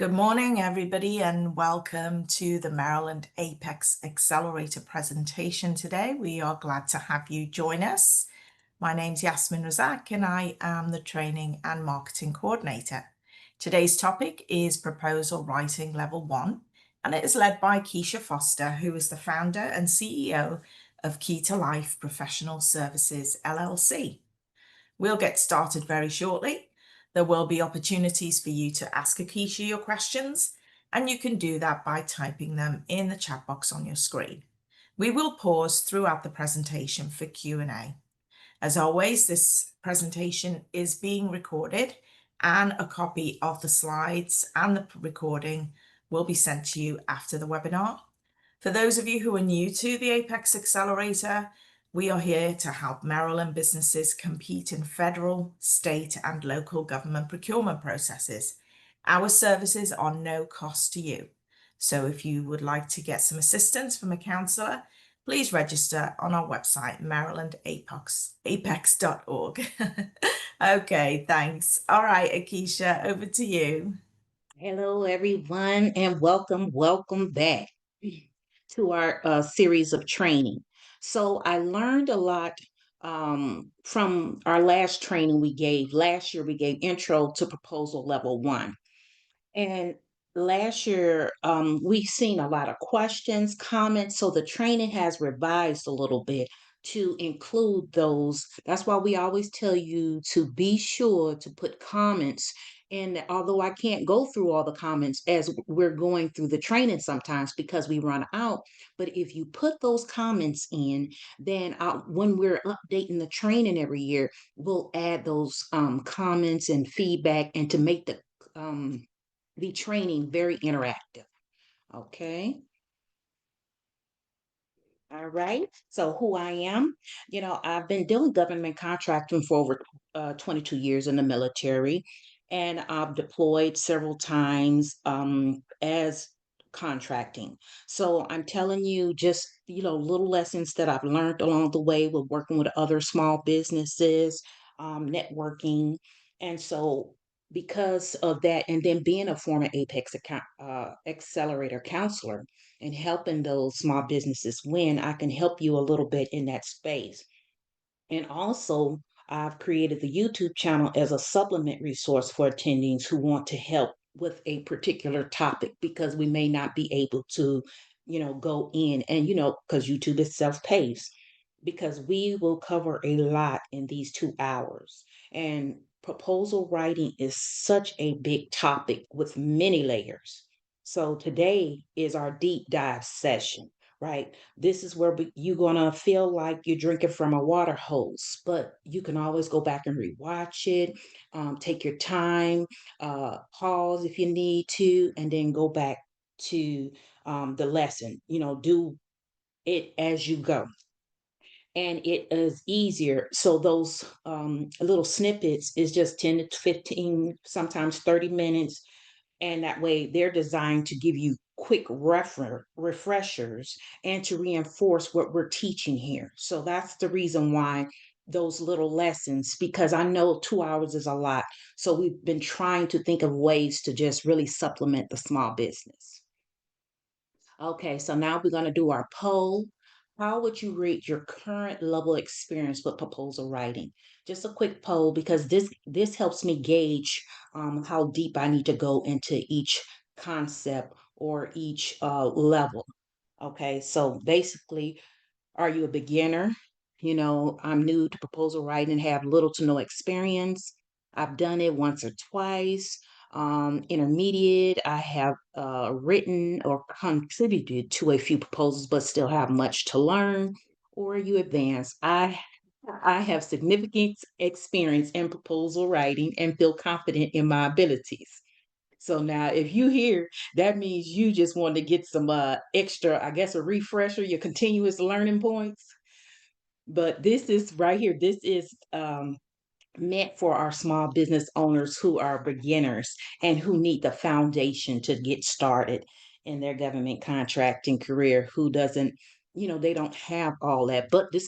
Good morning, everybody, and welcome to the Maryland Apex Accelerator presentation today. We are glad to have you join us. My name's Yasmin Razak, and I am the Training and Marketing Coordinator. Today's topic is Proposal Writing Level 1, and it is led by Akiesha Foster, who is the founder and CEO of KeyToLife Professional Services, LLC. We'll get started very shortly. There will be opportunities for you to ask Akiesha your questions, and you can do that by typing them in the chat box on your screen. We will pause throughout the presentation for Q&A. As always, this presentation is being recorded, and a copy of the slides and the recording will be sent to you after the webinar. For those of you who are new to the Apex Accelerator, we are here to help Maryland businesses compete in federal, state, and local government procurement processes. Our services are no cost to you. So if you would like to get some assistance from a counselor, please register on our website, marylandapex.org. Okay, thanks. All right, Akiesha, over to you. Hello, everyone, and welcome back to our series of training. So I learned a lot from our last training we gave. Last year, we gave Intro to Proposal Level 1. And last year, we've seen a lot of questions, comments, so the training has revised a little bit to include those. That's why we always tell you to be sure to put comments. And although I can't go through all the comments as we're going through the training sometimes because we run out, but if you put those comments in, then when we're updating the training every year, we'll add those comments and feedback and to make the training very interactive. Okay. All right. So who I am, I've been doing government contracting for over 22 years in the military, and I've deployed several times as contracting. So I'm telling you just, little lessons that I've learned along the way with working with other small businesses, networking. And so because of that, and then being a former Accelerator counselor, and helping those small businesses win, I can help you a little bit in that space. And also, I've created the YouTube channel as a supplement resource for attendees who want to help with a particular topic because we may not be able to, go in and, because YouTube is self-paced, because we will cover a lot in these 2 hours. And proposal writing is such a big topic with many layers. So today is our deep dive session, right? This is where you're going to feel like you're drinking from a water hose, but you can always go back and rewatch it, take your time, pause if you need to, and then go back to the lesson. Do it as you go. And it is easier. So those little snippets is just 10 to 15, sometimes 30 minutes, and that way they're designed to give you quick refreshers and to reinforce what we're teaching here. So that's the reason why those little lessons, because I know 2 hours is a lot. So we've been trying to think of ways to just really supplement the small business. Okay, so now we're going to do our poll. How would you rate your current level of experience with proposal writing? Just a quick poll because this helps me gauge how deep I need to go into each concept or each level. Okay, so basically, are you a beginner? I'm new to proposal writing and have little to no experience. I've done it once or twice. Intermediate, I have written or contributed to a few proposals, but still have much to learn. Or you advanced. I have significant experience in proposal writing and feel confident in my abilities. So now, if you hear, that means you just want to get some extra, I guess, a refresher, your continuous learning points. But this is right here. This is meant for our small business owners who are beginners and who need the foundation to get started in their government contracting career, who doesn't, they don't have all that. But uh this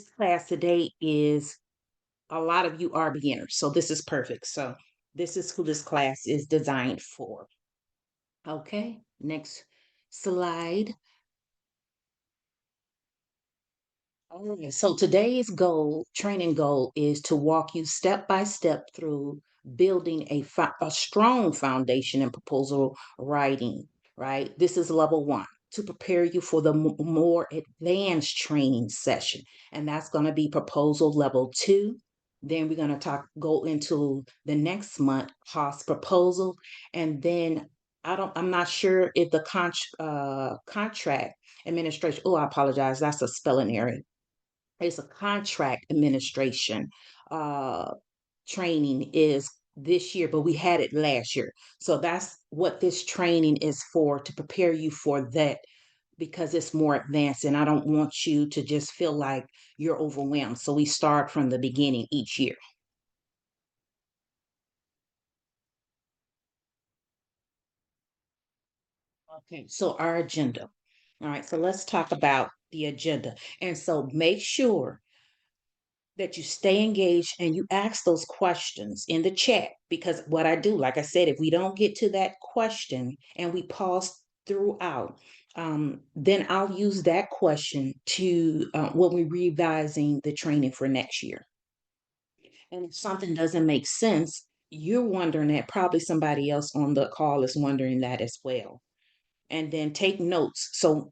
class today is a lot of you are beginners, so this is perfect. So this is who this class is designed for. Okay, next slide. All right, so today's training goal, is to walk you step by step through building a strong foundation in proposal writing, right? This is level one to prepare you for the more advanced training session, and that's going to be proposal level two. Then we're going to go into the next month, cost proposal, and then I'm not sure if the contract administration. Oh, I apologize. That's a spelling error. It's a contract administration uh, training is this year, but we had it last year. So that's what this training is for, to prepare you for that, because it's more advanced and I don't want you to just feel like you're overwhelmed. So we start from the beginning each year. Okay, so our agenda. All right, so let's talk about the agenda. And so make sure that you stay engaged and you ask those questions in the chat, because what I do, like I said, if we don't get to that question and we pause throughout, then I'll use that question to when we're revising the training for next year. And if something doesn't make sense, you're wondering that, probably somebody else on the call is wondering that as well. And then take notes. So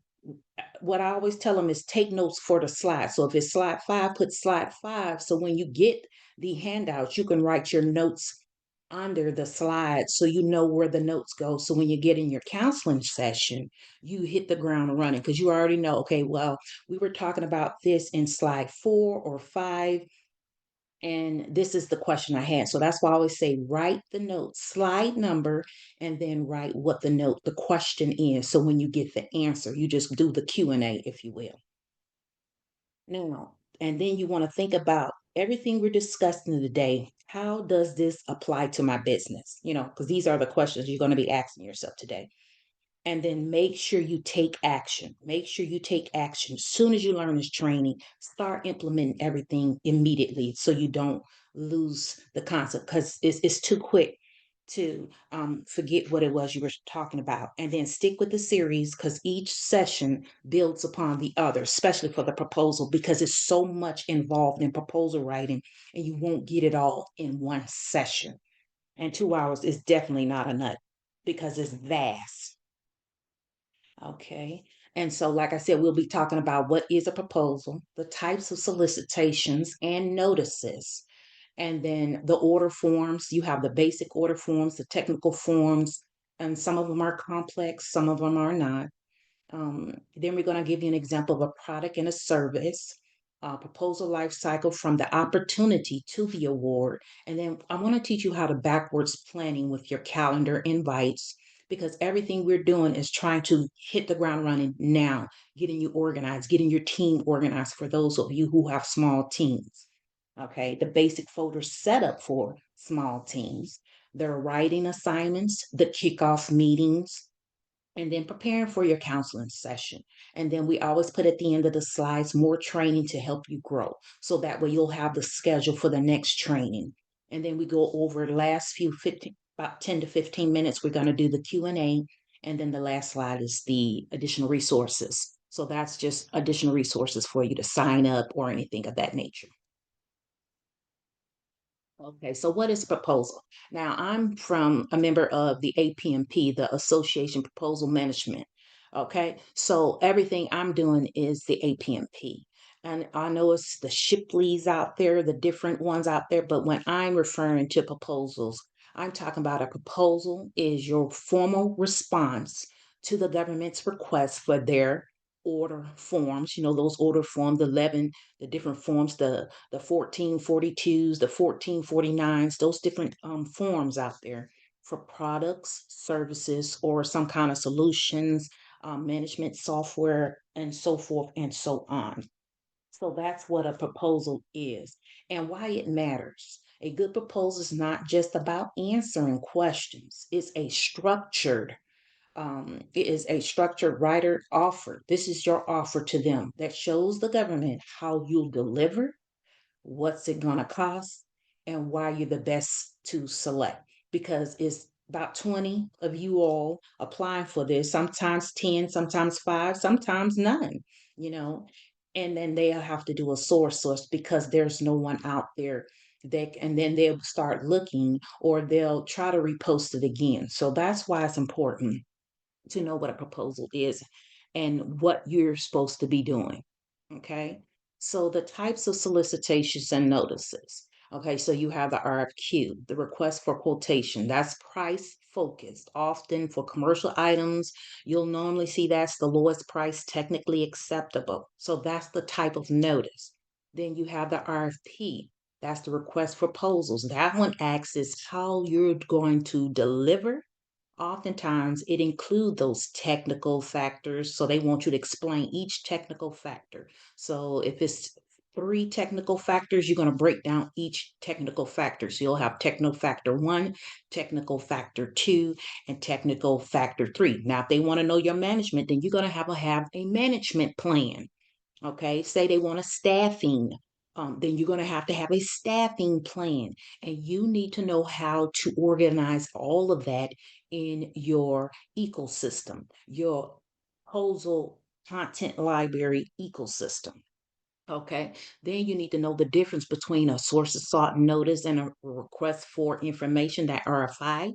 what I always tell them is take notes for the slide. So if it's slide five, put slide five. So when you get the handouts, you can write your notes under the slide so you know where the notes go. So when you get in your counseling session, you hit the ground running, because you already know, okay, well, we were talking about this in slide 4 or 5. And this is the question I had. So that's why I always say write the note, slide number, and then write what the question is. So when you get the answer, you just do the Q&A, if you will. Now, and then you want to think about everything we're discussing today. How does this apply to my business? Because these are the questions you're going to be asking yourself today. And then make sure you take action. Make sure you take action. As soon as you learn this training, start implementing everything immediately so you don't lose the concept, because it's too quick to forget what it was you were talking about. And then stick with the series, because each session builds upon the other, especially for the proposal, because it's so much involved in proposal writing and you won't get it all in one session. And 2 hours is definitely not enough because it's vast. Okay. And so, like I said, we'll be talking about what is a proposal, the types of solicitations and notices, and then the order forms. You have the basic order forms, the technical forms, and some of them are complex, some of them are not. Then we're going to give you an example of a product and a service, proposal life cycle from the opportunity to the award. And then I want to teach you how to backwards planning with your calendar invites, because everything we're doing is trying to hit the ground running now, getting you organized, getting your team organized for those of you who have small teams. Okay, the basic folder setup for small teams, their writing assignments, the kickoff meetings, and then preparing for your counseling session. And then we always put at the end of the slides more training to help you grow. So that way you'll have the schedule for the next training. And then we go over the last few 15, about 10 to 15 minutes, we're going to do the Q&A. And then the last slide is the additional resources. So that's just additional resources for you to sign up or anything of that nature. Okay, so what is proposal? Now, I'm from a member of the APMP, the Association Proposal Management. Okay, so everything I'm doing is the APMP. And I know it's the Shipleys out there, the different ones out there, but when I'm referring to proposals, I'm talking about a proposal is your formal response to the government's request for their order forms, those order forms, 11, the different forms, the 1442s, the 1449s, those different forms out there for products, services, or some kind of solutions, management software, and so forth and so on. So that's what a proposal is and why it matters. A good proposal is not just about answering questions, it is a structured writer offer. This is your offer to them that shows the government how you'll deliver, what's it going to cost, and why you're the best to select. Because it's about 20 of you all applying for this, sometimes 10, sometimes 5, sometimes none, you know. And then they'll have to do a source because there's no one out there. And then they'll start looking, or they'll try to repost it again. So that's why it's important to know what a proposal is and what you're supposed to be doing. Okay. So the types of solicitations and notices. Okay. So you have the RFQ, the request for quotation. That's price focused. Often for commercial items, you'll normally see that's the lowest price technically acceptable. So that's the type of notice. Then you have the RFP. That's the request for proposals. That one asks is how you're going to deliver. Oftentimes, it includes those technical factors. So they want you to explain each technical factor. So if it's three technical factors, you're going to break down each technical factor. So you'll have technical factor one, technical factor two, and technical factor three. Now, if they want to know your management, then you're going to have a management plan. Okay, say they want a staffing, then you're going to have a staffing plan, and you need to know how to organize all of that in your ecosystem, your proposal content library ecosystem. Okay, then you need to know the difference between a source of sought notice and a request for information, that RFI.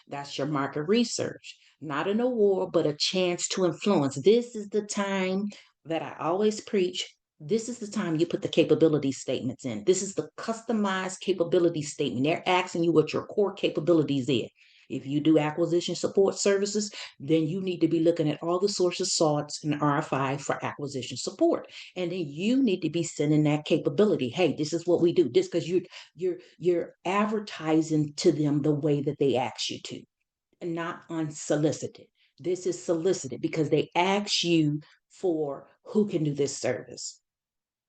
That's your market research, not an award, but a chance to influence. This is the time that I always preach. This is the time you put the capability statements in. This is the customized capability statement. They're asking you what your core capabilities is. If you do acquisition support services, then you need to be looking at all the sources sought in RFI for acquisition support, and then you need to be sending that capability. Hey, this is what we do. This because you're advertising to them the way that they ask you to, and not unsolicited. This is solicited because they ask you for who can do this service.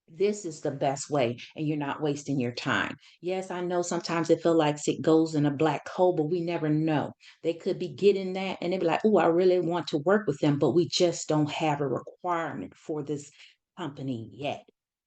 This is the best way, and you're not wasting your time. Yes, I know sometimes it feels like it goes in a black hole, but we never know. They could be getting that and they be like, oh, I really want to work with them, but we just don't have a requirement for this company yet.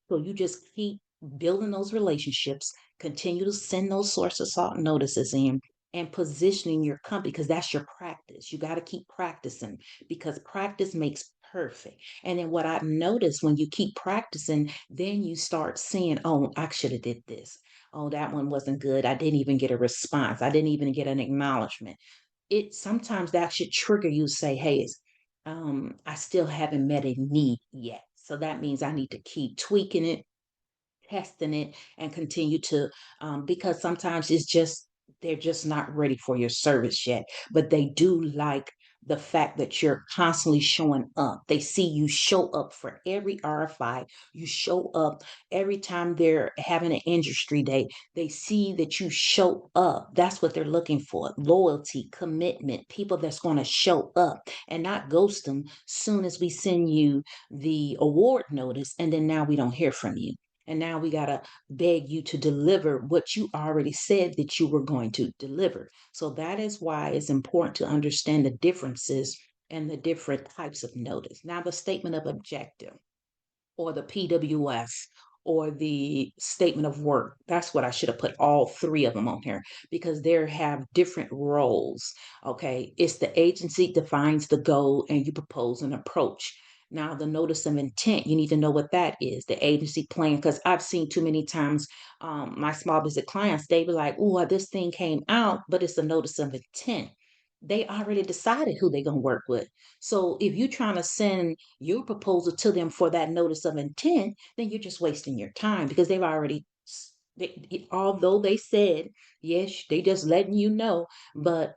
So you just keep building those relationships, continue to send those source of salt notices in, and positioning your company, because that's your practice. You got to keep practicing, because practice makes perfect. And then what I've noticed, when you keep practicing, then you start seeing, oh, I should have did this. Oh, that one wasn't good. I didn't even get a response. I didn't even get an acknowledgement. It sometimes that should trigger you, say, hey, I still haven't met a need yet. So that means I need to keep tweaking it, testing it, and continue to, because sometimes it's just they're just not ready for your service yet, but they do like the fact that you're constantly showing up. They see you show up for every RFI. You show up every time they're having an industry day. They see that you show up. That's what they're looking for: loyalty, commitment, people that's going to show up and not ghost them soon as we send you the award notice, and then now we don't hear from you, and now we got to beg you to deliver what you already said that you were going to deliver. So that is why it's important to understand the differences and the different types of notice. Now, the statement of objective, or the PWS, or the statement of work. That's what I should have put all three of them on here, because they have different roles. Okay. It's the agency defines the goal and you propose an approach. Now, the notice of intent, you need to know what that is. The agency plan, because I've seen too many times my small business clients, they be like, oh, this thing came out, but it's a notice of intent. They already decided who they're going to work with. So if you're trying to send your proposal to them for that notice of intent, then you're just wasting your time, because they've already, although they said, yes, they just letting you know, but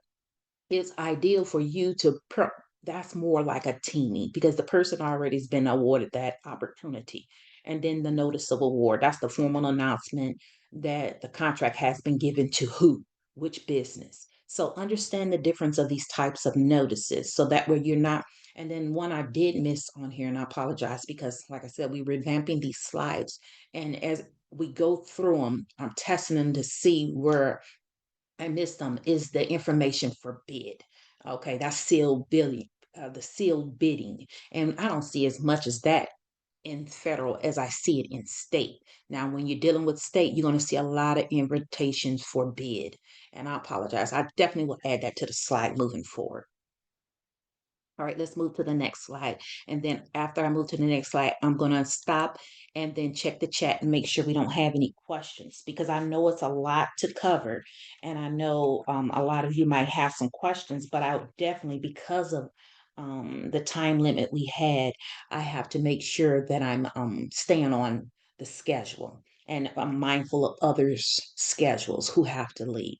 it's ideal for you to, that's more like a teeny, because the person already has been awarded that opportunity. And then the notice of award, that's the formal announcement that the contract has been given to who, which business. So understand the difference of these types of notices, so that way you're not. And then one I did miss on here, and I apologize, because like I said, we're revamping these slides, and as we go through them, I'm testing them to see where I missed them, is the information for bid. Okay, that's sealed billing, the sealed bidding. And I don't see as much as that in federal as I see it in state. Now, when you're dealing with state, you're going to see a lot of invitations for bid. And I apologize. I definitely will add that to the slide moving forward. All right, let's move to the next slide. And then after I move to the next slide, I'm going to stop and then check the chat and make sure we don't have any questions because I know it's a lot to cover. And I know a lot of you might have some questions, but I would definitely, because of the time limit we had, I have to make sure that I'm staying on the schedule and I'm mindful of others' schedules who have to leave.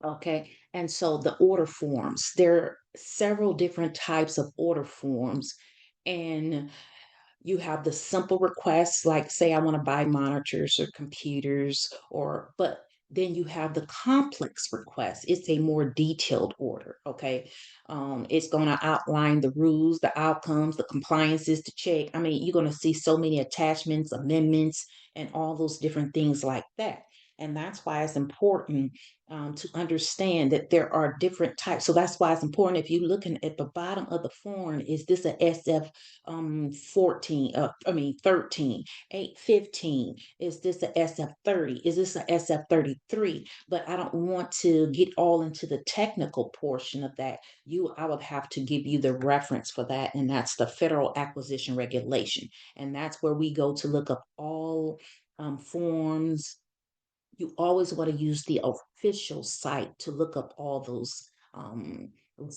Okay, and so the order forms, there are several different types of order forms, and you have the simple requests, like say I want to buy monitors or computers, or but then you have the complex request. It's a more detailed order. Okay, it's going to outline the rules, the outcomes, the compliances to check. I mean, you're going to see so many attachments, amendments, and all those different things like that. And that's why it's important to understand that there are different types. So that's why it's important if you're looking at the bottom of the form, is this a SF 14, 13, 815? Is this a SF30? Is this a SF33? But I don't want to get all into the technical portion of that. I would have to give you the reference for that, and that's the Federal Acquisition Regulation. And that's where we go to look up all forms. You always want to use the official site to look up all those um,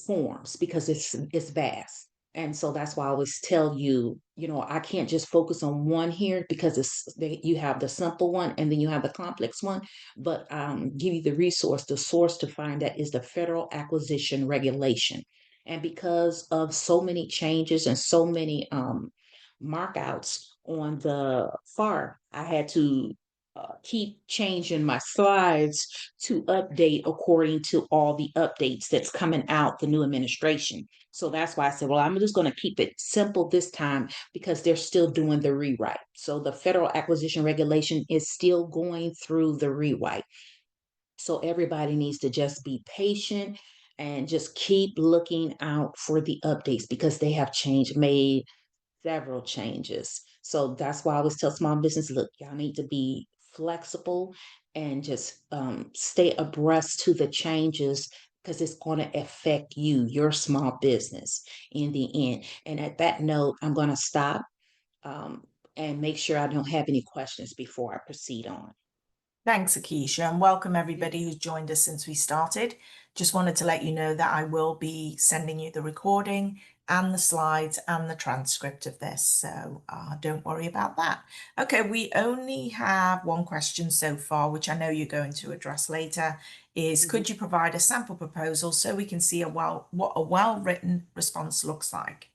forms because it's vast. And so that's why I always tell you, I can't just focus on one here because you have the simple one and then you have the complex one, but give you the resource, the source to find that is the Federal Acquisition Regulation. And because of so many changes and so many markouts on the FAR, I had to keep changing my slides to update according to all the updates that's coming out, the new administration. So that's why I said, well, I'm just going to keep it simple this time because they're still doing the rewrite. So the Federal Acquisition Regulation is still going through the rewrite. So everybody needs to just be patient and just keep looking out for the updates because they have made several changes. So that's why I always tell small business, look, y'all need to be flexible and just stay abreast to the changes because it's going to affect you, your small business in the end. And at that note, I'm going to stop um, and make sure I don't have any questions before I proceed on. Thanks, Akiesha, and welcome everybody who's joined us since we started. Just wanted to let you know that I will be sending you the recording and the slides and the transcript of this, so don't worry about that. Okay, we only have one question so far, which I know you're going to address later, is could you provide a sample proposal so we can see what a well-written response looks like?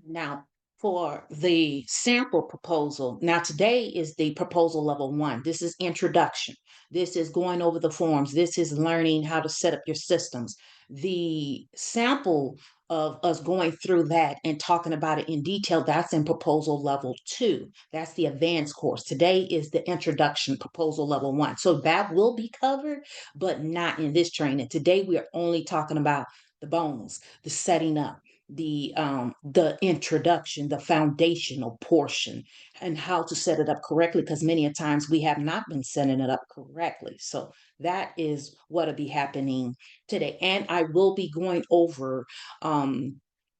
Now, for the sample proposal, now today is the proposal level one. This is introduction. This is going over the forms. This is learning how to set up your systems. The sample of us going through that and talking about it in detail, that's in proposal level two. That's the advanced course. Today is the introduction proposal level one. So that will be covered, but not in this training. Today, we are only talking about the bones, the setting up, the introduction, the foundational portion, and how to set it up correctly, because many a times we have not been setting it up correctly. So that is what'll be happening today. And I will be going over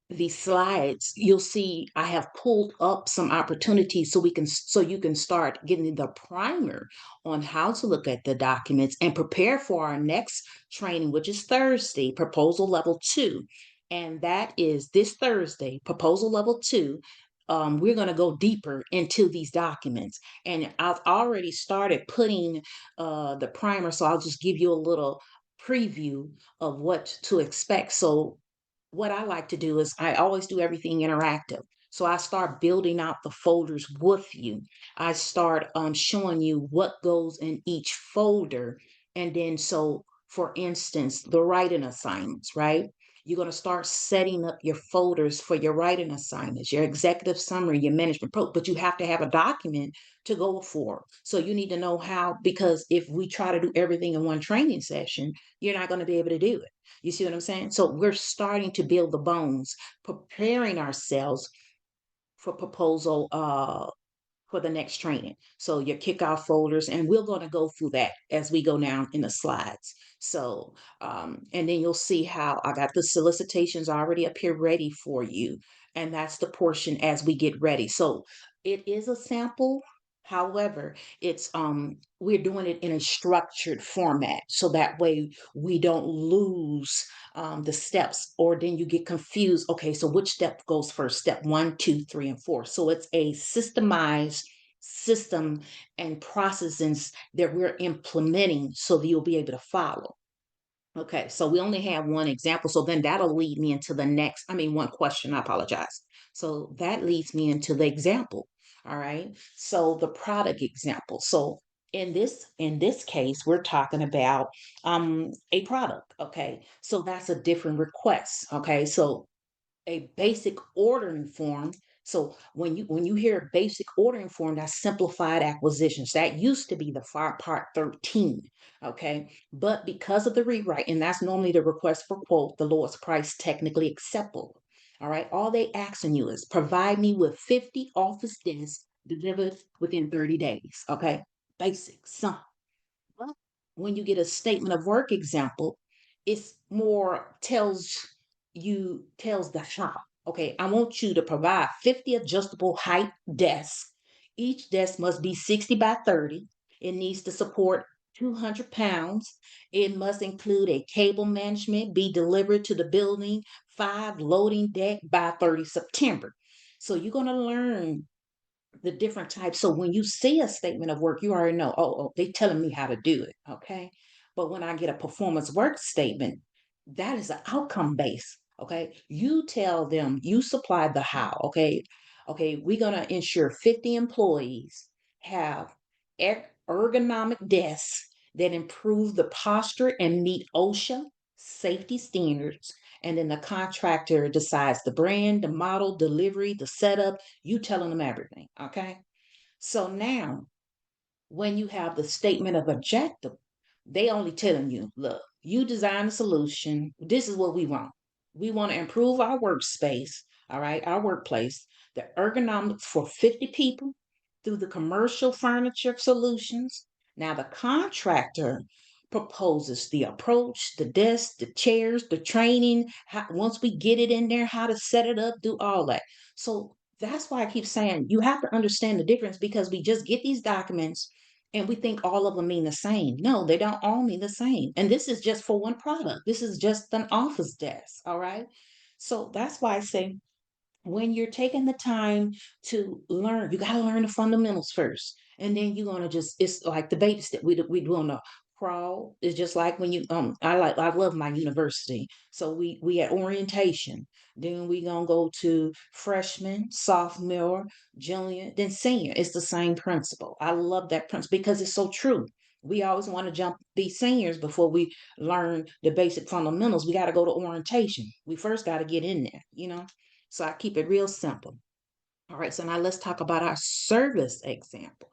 the slides. You'll see I have pulled up some opportunities so you can start getting the primer on how to look at the documents and prepare for our next training, which is Thursday, proposal level two. And that is this Thursday, proposal level two. We're going to go deeper into these documents. And I've already started putting the primer, so I'll just give you a little preview of what to expect. So, what I like to do is I always do everything interactive. So I start building out the folders with you. I start showing you what goes in each folder. And then, so for instance, the writing assignments, right? You're going to start setting up your folders for your writing assignments, your executive summary, your management pro, but you have to have a document to go for. So you need to know how, because if we try to do everything in one training session, you're not going to be able to do it. You see what I'm saying? So we're starting to build the bones, preparing ourselves for proposal for the next training. So your kickoff folders, and we're going to go through that as we go down in the slides. So, and then you'll see how I got the solicitations already up here ready for you. And that's the portion as we get ready. So it is a sample. However, it's we're doing it in a structured format so that way we don't lose the steps, or then you get confused. Okay, so which step goes first? Step one, two, three, and four. So it's a systemized system and processes that we're implementing so that you'll be able to follow. Okay, so we only have one example. So then that'll lead me into the next, I mean, one question, I apologize. So that leads me into the example. All right. So the product example. So in this case, we're talking about a product. Okay. So that's a different request. Okay. So a basic ordering form. So when you hear basic ordering form, that's simplified acquisitions. That used to be the part 13. Okay. But because of the rewrite, and that's normally the request for quote, the lowest price technically acceptable. All right. All they asking you is provide me with 50 office desks delivered within 30 days. Okay. Basic, simple. Well, when you get a statement of work example, it's more tells the how. Okay, I want you to provide 50 adjustable height desks. Each desk must be 60 by 30. It needs to support 200 pounds. It must include a cable management, be delivered to the building, 5 loading deck by 30 September. So you're going to learn the different types. So when you see a statement of work, you already know, oh, they telling me how to do it. Okay. But when I get a performance work statement, that is an outcome based. Okay. You tell them you supply the how. Okay. Okay. We're going to ensure 50 employees have ergonomic desks that improve the posture and meet OSHA safety standards. And then the contractor decides the brand, the model, delivery, the setup, you telling them everything. Okay. So now when you have the statement of objective, they only telling you, look, you design a solution. This is what we want. We want to improve our workspace, all right, our workplace, the ergonomics for 50 people through the commercial furniture solutions. Now the contractor proposes the approach, the desk, the chairs, the training, how, once we get it in there, how to set it up, do all that. So that's why I keep saying you have to understand the difference, because we just get these documents and we think all of them mean the same. No, they don't all mean the same. And this is just for one product. This is just an office desk. All right. So that's why I say when you're taking the time to learn, you got to learn the fundamentals first. And then you're going to just, it's like the baby step. We doing the crawl. It's just like when you, I love my university. So we at orientation, then we going to go to freshman, sophomore, junior, then senior. It's the same principle. I love that principle because it's so true. We always want to jump be seniors before we learn the basic fundamentals. We got to go to orientation. We first got to get in there. So I keep it real simple. All right, so now let's talk about our service example.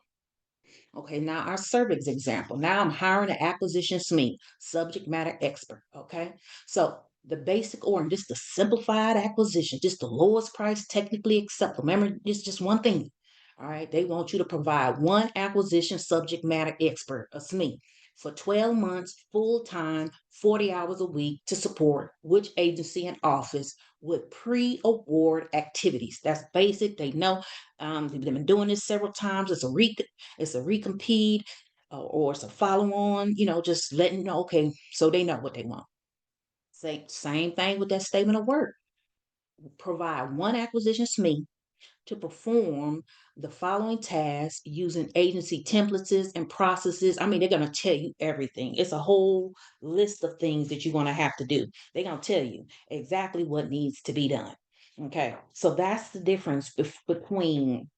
Okay, now our service example. Now I'm hiring an acquisition SME, subject matter expert. Okay, so the basic order, just the simplified acquisition, just the lowest price technically acceptable. Remember, it's just one thing. All right, they want you to provide one acquisition subject matter expert, a SME, for 12 months, full time, 40 hours a week to support which agency and office with pre award activities. That's basic. They know they've been doing this several times. It's a recompete, or it's a follow on, just letting you know, okay, so they know what they want. Same thing with that statement of work. Provide one acquisition SME to perform the following tasks using agency templates and processes. I mean, they're going to tell you everything. It's a whole list of things that you're going to have to do. They're going to tell you exactly what needs to be done. Okay, so that's the difference between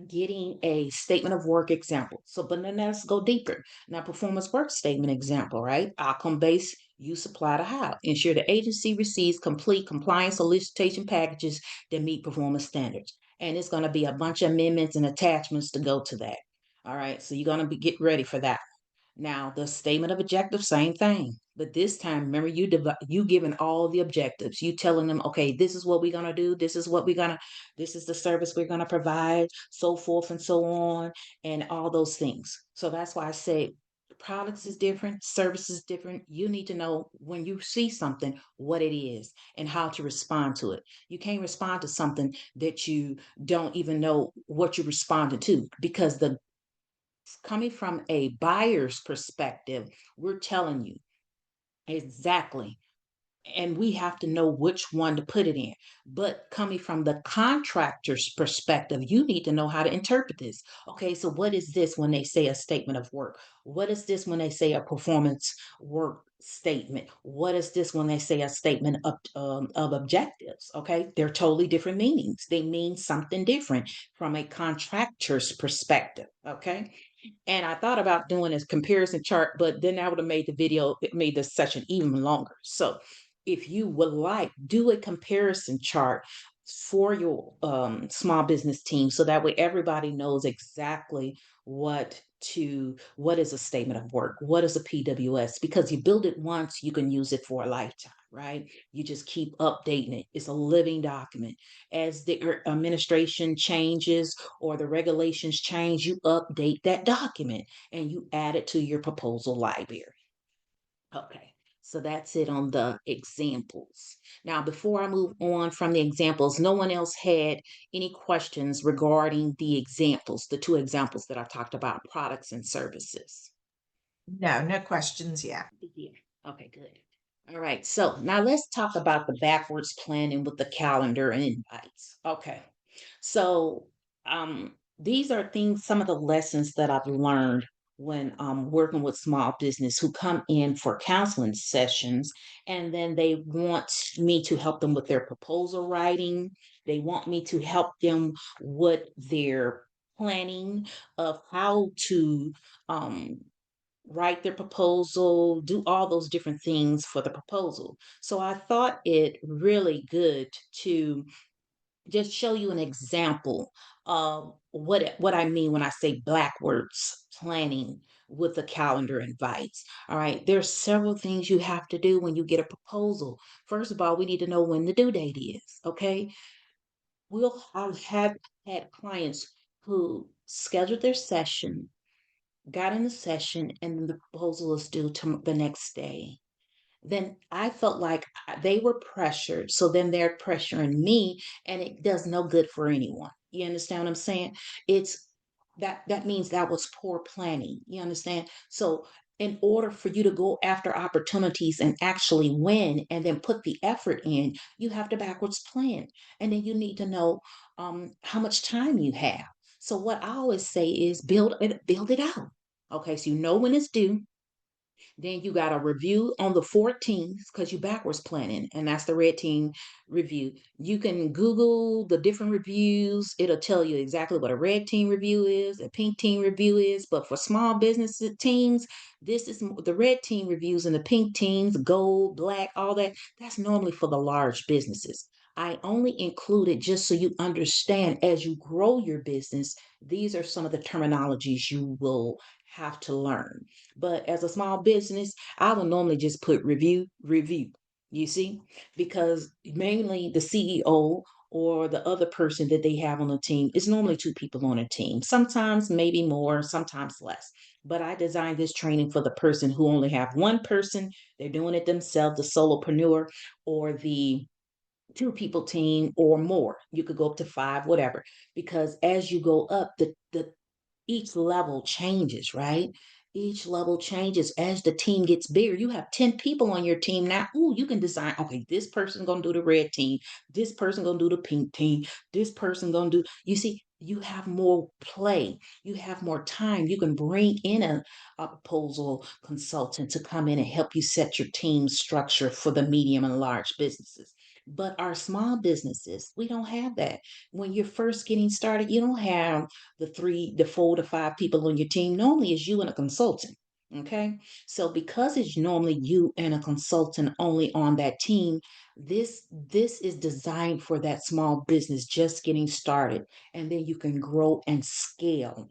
getting a statement of work example. So, but then let's go deeper. Now, performance work statement example, right? Outcome based, you supply the how. Ensure the agency receives complete compliance solicitation packages that meet performance standards. And it's going to be a bunch of amendments and attachments to go to that. All right. So you're going to get ready for that. Now, the statement of objective, same thing. But this time, remember, you giving all the objectives. You telling them, okay, this is what we're gonna do. This is the service we're gonna provide, so forth and so on, and all those things. So that's why I say products is different, service is different. You need to know when you see something what it is and how to respond to it. You can't respond to something that you don't even know what you're responding to, because the coming from a buyer's perspective, we're telling you exactly, and we have to know which one to put it in. But coming from the contractor's perspective, you need to know how to interpret this. Okay, so what is this when they say a statement of work? What is this when they say a performance work statement? What is this when they say a statement of objectives? Okay, they're totally different meanings. They mean something different from a contractor's perspective. Okay, and I thought about doing this comparison chart, but then I would have made the video, it made this session even longer. So if you would like, do a comparison chart for your small business team, so that way everybody knows exactly what is a statement of work, what is a PWS, because you build it once, you can use it for a lifetime, right? You just keep updating it. It's a living document. As the administration changes or the regulations change, you update that document and you add it to your proposal library. Okay, so that's it on the examples. Now, before I move on from the examples, no one else had any questions regarding the examples, the two examples that I talked about, products and services. No, no questions yet. Yeah. Okay, good. All right, so now let's talk about the backwards planning with the calendar and invites. Okay, so these are things, some of the lessons that I've learned when working with small business who come in for counseling sessions, and then they want me to help them with their proposal writing. They want me to help them with their planning of how to um, write their proposal, do all those different things for the proposal. So I thought it really good to just show you an example of what I mean when I say backwards planning with the calendar invites. All right, there's several things you have to do when you get a proposal. First of all, we need to know when the due date is. Okay, I've had clients who scheduled their session, got in the session, and then the proposal is due to the next day. Then I felt like they were pressured. So then they're pressuring me, and it does no good for anyone. You understand what I'm saying? It's that means that was poor planning. You understand? So in order for you to go after opportunities and actually win and then put the effort in, you have to backwards plan. And then you need to know how much time you have. So what I always say is build it out. Okay, so you know when it's due, then you got a review on the 14th because you backwards planning, and that's the red team review. You can Google the different reviews. It'll tell you exactly what a red team review is, a pink team review is. But for small business teams, this is the red team reviews and the pink teams, gold, black, all that. That's normally for the large businesses. I only include it just so you understand as you grow your business, these are some of the terminologies you will have to learn. But as a small business, I would normally just put review, you see, because mainly the CEO or the other person that they have on the team is normally two people on a team, sometimes maybe more, sometimes less. But I designed this training for the person who only have one person, they're doing it themselves, the solopreneur, or the two people team or more. You could go up to five, whatever, because as you go up, the each level changes, right? Each level changes as the team gets bigger. You have 10 people on your team now. Ooh, you can design, okay, this person gonna do the red team, this person gonna do the pink team, this person gonna do, you see, you have more play, you have more time. You can bring in a proposal consultant to come in and help you set your team structure for the medium and large businesses. But our small businesses, we don't have that. When you're first getting started, you don't have the 4 to 5 people on your team. Normally it's you and a consultant. Okay. So because it's normally you and a consultant only on that team, this is designed for that small business just getting started. And then you can grow and scale.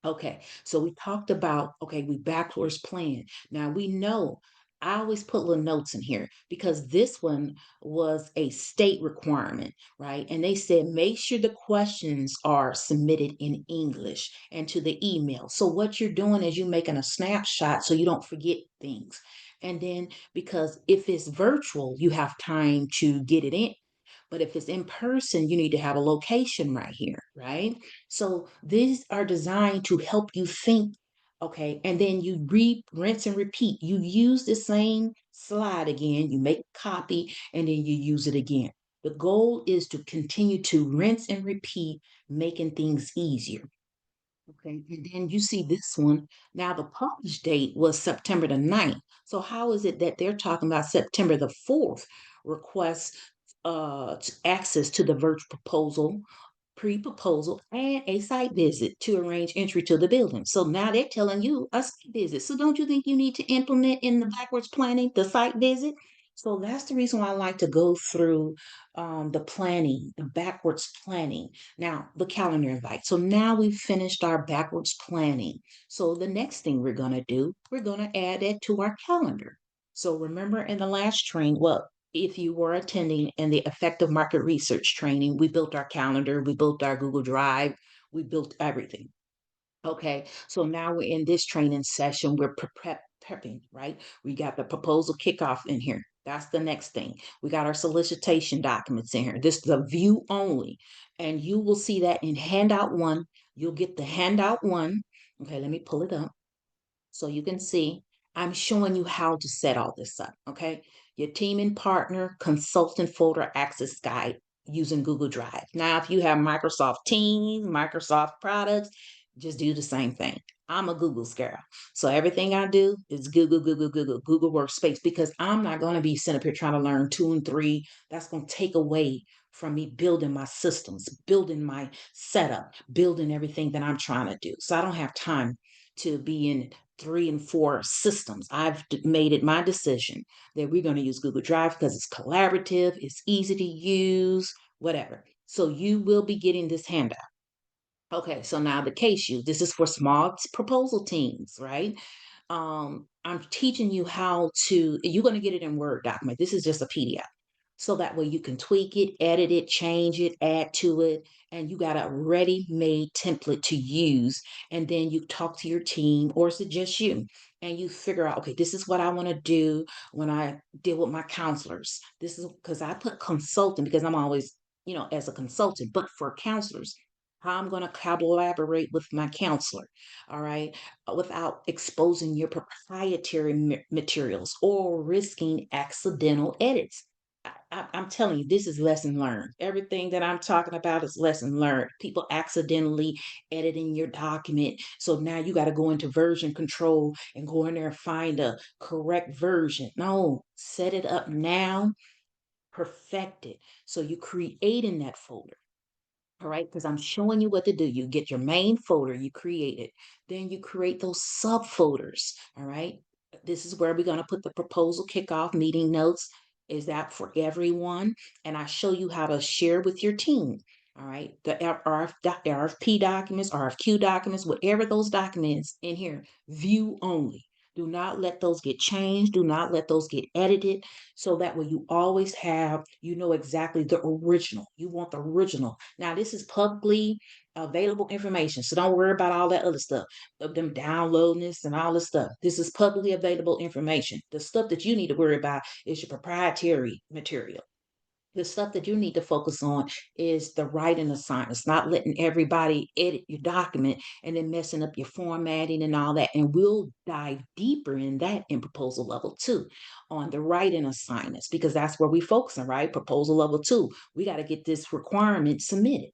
Okay, so we talked about, okay, we backwards plan. Now we know I always put little notes in here because this one was a state requirement, right? And they said make sure the questions are submitted in English and to the email. So what you're doing is you're making a snapshot so you don't forget things. And then because if it's virtual, you have time to get it in. But if it's in person, you need to have a location right here, right? So these are designed to help you think. Okay, and then you rinse and repeat. You use the same slide again, you make a copy, and then you use it again. The goal is to continue to rinse and repeat, making things easier. Okay, and then you see this one. Now, the published date was September the 9th. So, how is it that they're talking about September the 4th request access to the virtual proposal pre-proposal and a site visit to arrange entry to the building. So now they're telling you a site visit. So don't you think you need to implement in the backwards planning the site visit? So that's the reason why I like to go through the planning, the backwards planning. Now, the calendar invite. So now we've finished our backwards planning. So the next thing we're going to do, we're going to add it to our calendar. So remember in the last train, well, if you were attending in the effective market research training, we built our calendar, we built our Google Drive, we built everything. Okay, so now we're in this training session. We're prepping, right? We got the proposal kickoff in here. That's the next thing. We got our solicitation documents in here. This is the view only. And you will see that in handout one. You'll get the handout one. Okay, let me pull it up so you can see. I'm showing you how to set all this up, okay? Your team and partner consultant folder access guide using Google Drive. Now, if you have Microsoft Teams, Microsoft products, just do the same thing. I'm a Google's girl. So everything I do is Google, Google, Google, Google Workspace because I'm not going to be sitting up here trying to learn two and three. That's going to take away from me building my systems, building my setup, building everything that I'm trying to do. So I don't have time to be in three and four systems. I've made it my decision that we're going to use Google Drive because it's collaborative, it's easy to use, whatever. So you will be getting this handout. Okay, so now the case use. This is for small proposal teams, right? I'm teaching you how to, you're going to get it in Word document. This is just a PDF. So that way you can tweak it, edit it, change it, add to it, and you got a ready-made template to use. And then you talk to your team, or is it just you? And you figure out, okay, this is what I want to do when I deal with my counselors. This is because I put consultant because I'm always, as a consultant, but for counselors, how I'm going to collaborate with my counselor, all right, without exposing your proprietary materials or risking accidental edits. I'm telling you, this is lesson learned. Everything that I'm talking about is lesson learned. People accidentally editing your document. So now you got to go into version control and go in there and find a correct version. No, set it up now, perfect it. So you create in that folder. All right, because I'm showing you what to do. You get your main folder, you create it. Then you create those subfolders. All right. This is where we're going to put the proposal kickoff meeting notes. Is that for everyone? And I show you how to share with your team. All right. The RFP documents, RFQ documents, whatever those documents in here, view only. Do not let those get changed. Do not let those get edited. So that way you always have, exactly the original. You want the original. Now, this is publicly available information. So don't worry about all that other stuff of them downloading this and all this stuff. This is publicly available information. The stuff that you need to worry about is your proprietary material. The stuff that you need to focus on is the writing assignments, not letting everybody edit your document and then messing up your formatting and all that. And we'll dive deeper in that in proposal level two on the writing assignments, because that's where we focus on, right? Proposal level two, we got to get this requirement submitted.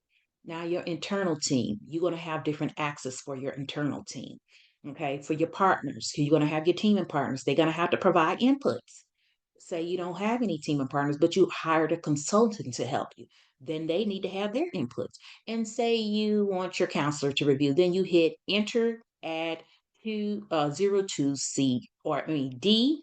Now, your internal team, you're going to have different access for your internal team. Okay, for your partners, you're going to have your team and partners. They're going to have to provide inputs. Say you don't have any team of partners, but you hired a consultant to help you, then they need to have their inputs. And say you want your counselor to review, then you hit enter, add to 02C, or I mean D,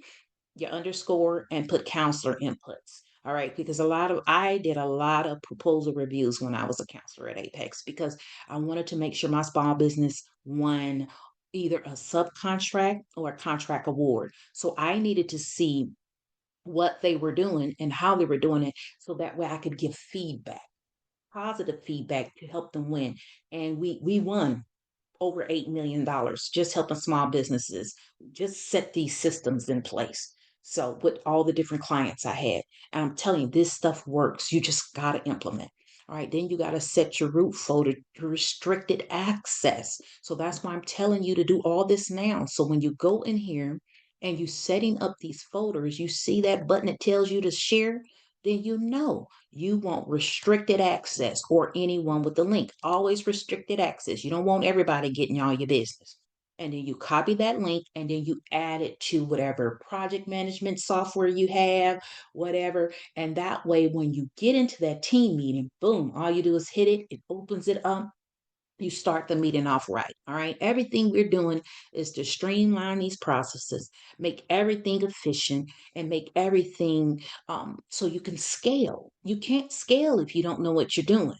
your underscore, and put counselor inputs. All right, because I did a lot of proposal reviews when I was a counselor at Apex because I wanted to make sure my small business won either a subcontract or a contract award. So I needed to see what they were doing and how they were doing it so that way I could give feedback, positive feedback to help them win. And we won over $8 million just helping small businesses just set these systems in place. So with all the different clients I had, and I'm telling you, this stuff works. You just got to implement. All right, then you got to set your root folder to restricted access. So that's why I'm telling you to do all this now. So when you go in here and you setting up these folders, you see that button that tells you to share, then you know you want restricted access or anyone with the link. Always restricted access. You don't want everybody getting all your business. And then you copy that link and then you add it to whatever project management software you have, whatever. And that way, when you get into that team meeting, boom, all you do is hit it, it opens it up, you start the meeting off right. All right. Everything we're doing is to streamline these processes, make everything efficient, and make everything so you can scale. You can't scale if you don't know what you're doing,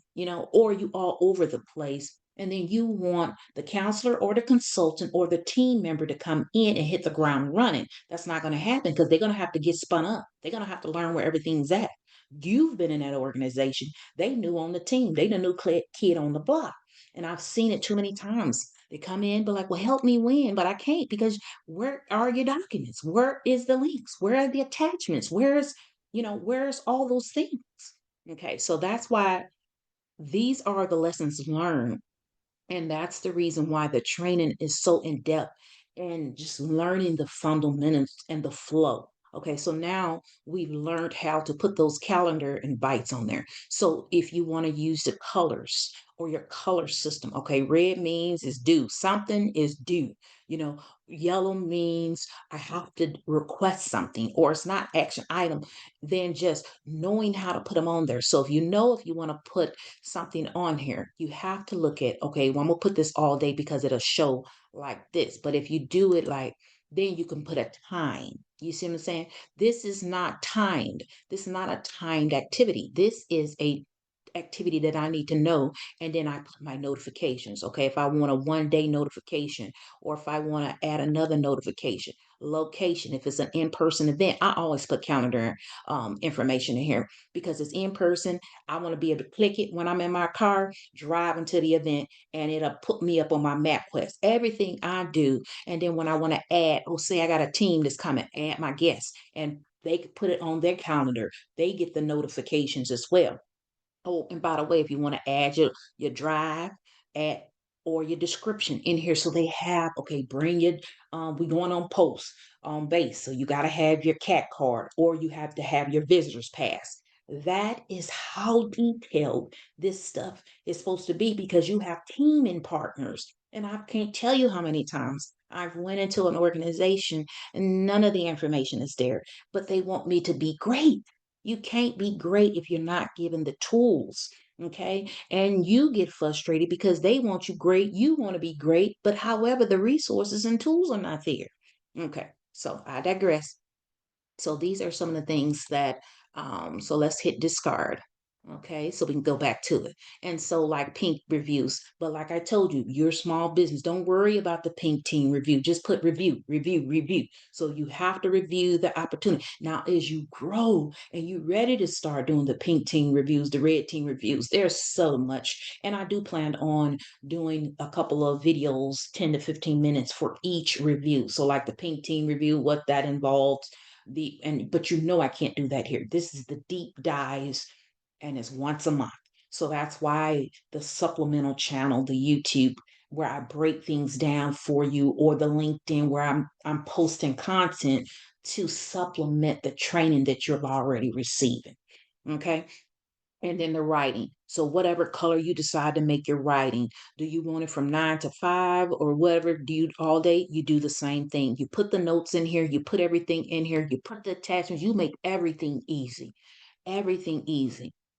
or you all over the place. And then you want the counselor or the consultant or the team member to come in and hit the ground running. That's not going to happen because they're going to have to get spun up. They're going to have to learn where everything's at. You've been in that organization. They knew on the team. They the new kid on the block, and I've seen it too many times. They come in, but like, well, help me win, but I can't because where are your documents? Where is the links? Where are the attachments? Where's all those things? Okay, so that's why these are the lessons learned, and that's the reason why the training is so in depth and just learning the fundamentals and the flow. Okay, so now we've learned how to put those calendar invites on there. So if you want to use the colors or your color system, okay, red means is due, something is due. You know, yellow means I have to request something or it's not action item, then just knowing how to put them on there. So if you want to put something on here, you have to look at, okay, well, I'm gonna put this all day because it'll show like this. But if you do it like, then you can put a time. You see what I'm saying? This is not timed. This is not a timed activity. This is a activity that I need to know. And then I put my notifications. Okay. If I want a 1 day notification or if I want to add another notification, location, if it's an in-person event, I always put calendar information in here because it's in person. I want to be able to click it when I'm in my car, driving to the event, and it'll put me up on my MapQuest. Everything I do. And then when I want to add, say I got a team that's coming, add my guests, and they could put it on their calendar. They get the notifications as well. Oh, and by the way, if you want to add your drive, add or your description in here, so they have okay, bring your we going on post on base, so you got to have your cat card or you have to have your visitors pass. That is how detailed this stuff is supposed to be because you have teaming partners, and I can't tell you how many times I've went into an organization and none of the information is there, but they want me to be great. You can't be great if you're not given the tools. Okay. And you get frustrated because they want you great. You want to be great. But however, the resources and tools are not there. Okay. So I digress. So these are some of the things that, so let's hit discard. Okay, so we can go back to it. And so, like pink reviews, but like I told you, your small business, don't worry about the pink team review. Just put review, review, review. So you have to review the opportunity. Now, as you grow and you're ready to start doing the pink team reviews, the red team reviews, there's so much. And I do plan on doing a couple of videos, 10 to 15 minutes for each review. So, like the pink team review, what that involves but I can't do that here. This is the deep dives and it's once a month. So that's why the supplemental channel, the YouTube, where I break things down for you, or the LinkedIn where I'm posting content to supplement the training that you're already receiving. Okay. And then the writing. So whatever color you decide to make your writing, do you want it from 9 to 5 or whatever? Do you all day? You do the same thing. You put the notes in here, you put everything in here, you put the attachments, you make everything easy.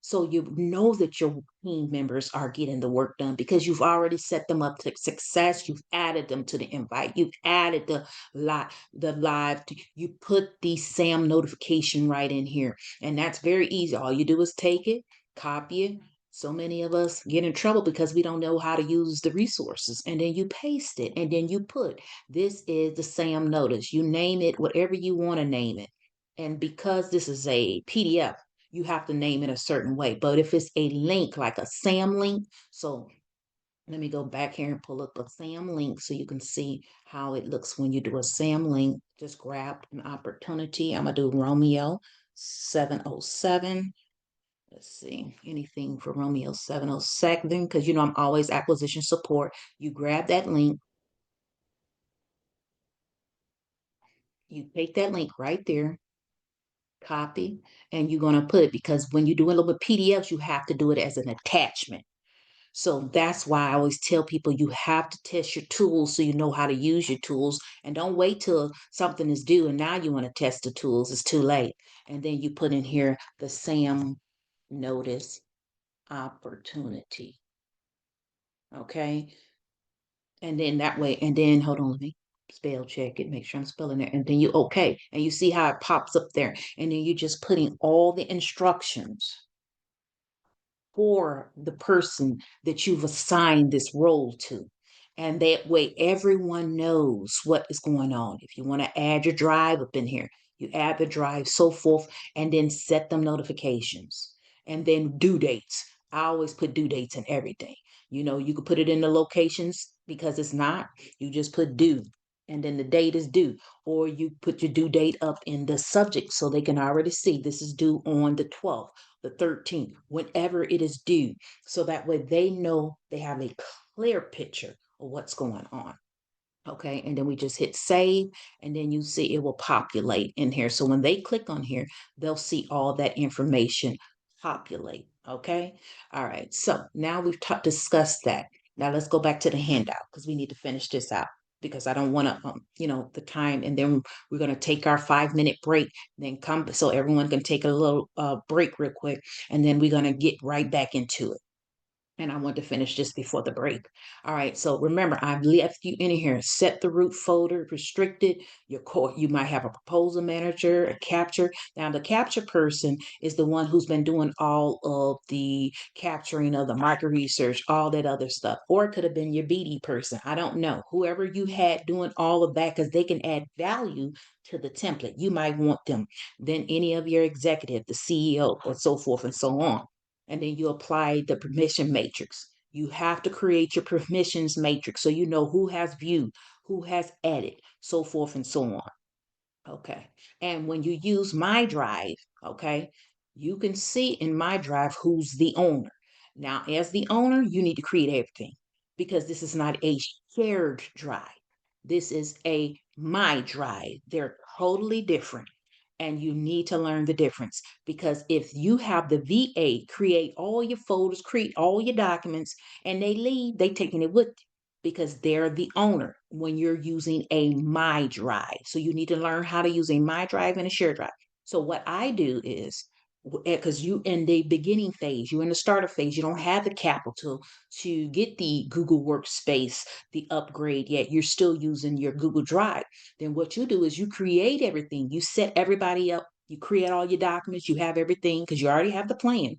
So you know that your team members are getting the work done because you've already set them up to success. You've added them to the invite. You've added the live. You put the SAM notification right in here, and that's very easy. All you do is take it, copy it, So many of us get in trouble because we don't know how to use the resources. And then you paste it and then you put, this is the SAM notice. You name it, whatever you want to name it. And because this is a PDF, you have to name it a certain way. But if it's a link, like a SAM link, so let me go back here and pull up a SAM link so you can see how it looks when you do a SAM link. Just grab an opportunity. I'm going to do Romeo 707. Let's see, anything for Romeo 707, because you know I'm always acquisition support. You grab that link, you take that link right there, copy, and you're going to put it because when you do it with PDFs, you have to do it as an attachment. So that's why I always tell people you have to test your tools so you know how to use your tools. And don't wait till something is due and now you want to test the tools. It's too late. And then you put in here the SAM notice opportunity. Okay. And then that way, and then hold on, let me spell check it, make sure I'm spelling it. And then you okay. And you see how it pops up there. And then you're just putting all the instructions for the person that you've assigned this role to. And that way, everyone knows what is going on. If you want to add your drive up in here, you add the drive, so forth, and then set them notifications. And then due dates. I always put due dates in everything. You know, you could put it in the locations because it's not. You just put due, and then the date is due. Or you put your due date up in the subject so they can already see this is due on the 12th, the 13th, whenever it is due. So that way they know they have a clear picture of what's going on. Okay, and then we just hit save, and then you see it will populate in here. So when they click on here, they'll see all that information populate. Okay, all right. So now we've discussed that. Now let's go back to the handout because we need to finish this out because I don't want to, the time, and then we're going to take our 5 minute break, then come so everyone can take a little break real quick, and then we're going to get right back into it. And I want to finish this before the break. All right. So remember, I've left you in here. Set the root folder, restricted. Your core. You might have a proposal manager, a capture. Now, the capture person is the one who's been doing all of the capturing of the market research, all that other stuff. Or it could have been your BD person. I don't know. Whoever you had doing all of that, because they can add value to the template. You might want them. Then any of your executive, the CEO, or so forth and so on, and then you apply the permission matrix. You have to create your permissions matrix so you know who has viewed, who has added, so forth and so on. Okay. And when you use My Drive, okay, you can see in My Drive who's the owner. Now, as the owner, you need to create everything because this is not a shared drive. This is a My Drive. They're totally different. And you need to learn the difference because if you have the VA create all your folders, create all your documents, and they leave, they taking it with you because they're the owner when you're using a My Drive. So you need to learn how to use a My Drive and a Share Drive. So what I do is, because you in the beginning phase, you're in the starter phase, you don't have the capital to get the Google Workspace, the upgrade yet. You're still using your Google Drive. Then what you do is you create everything. You set everybody up. You create all your documents. You have everything because you already have the plan,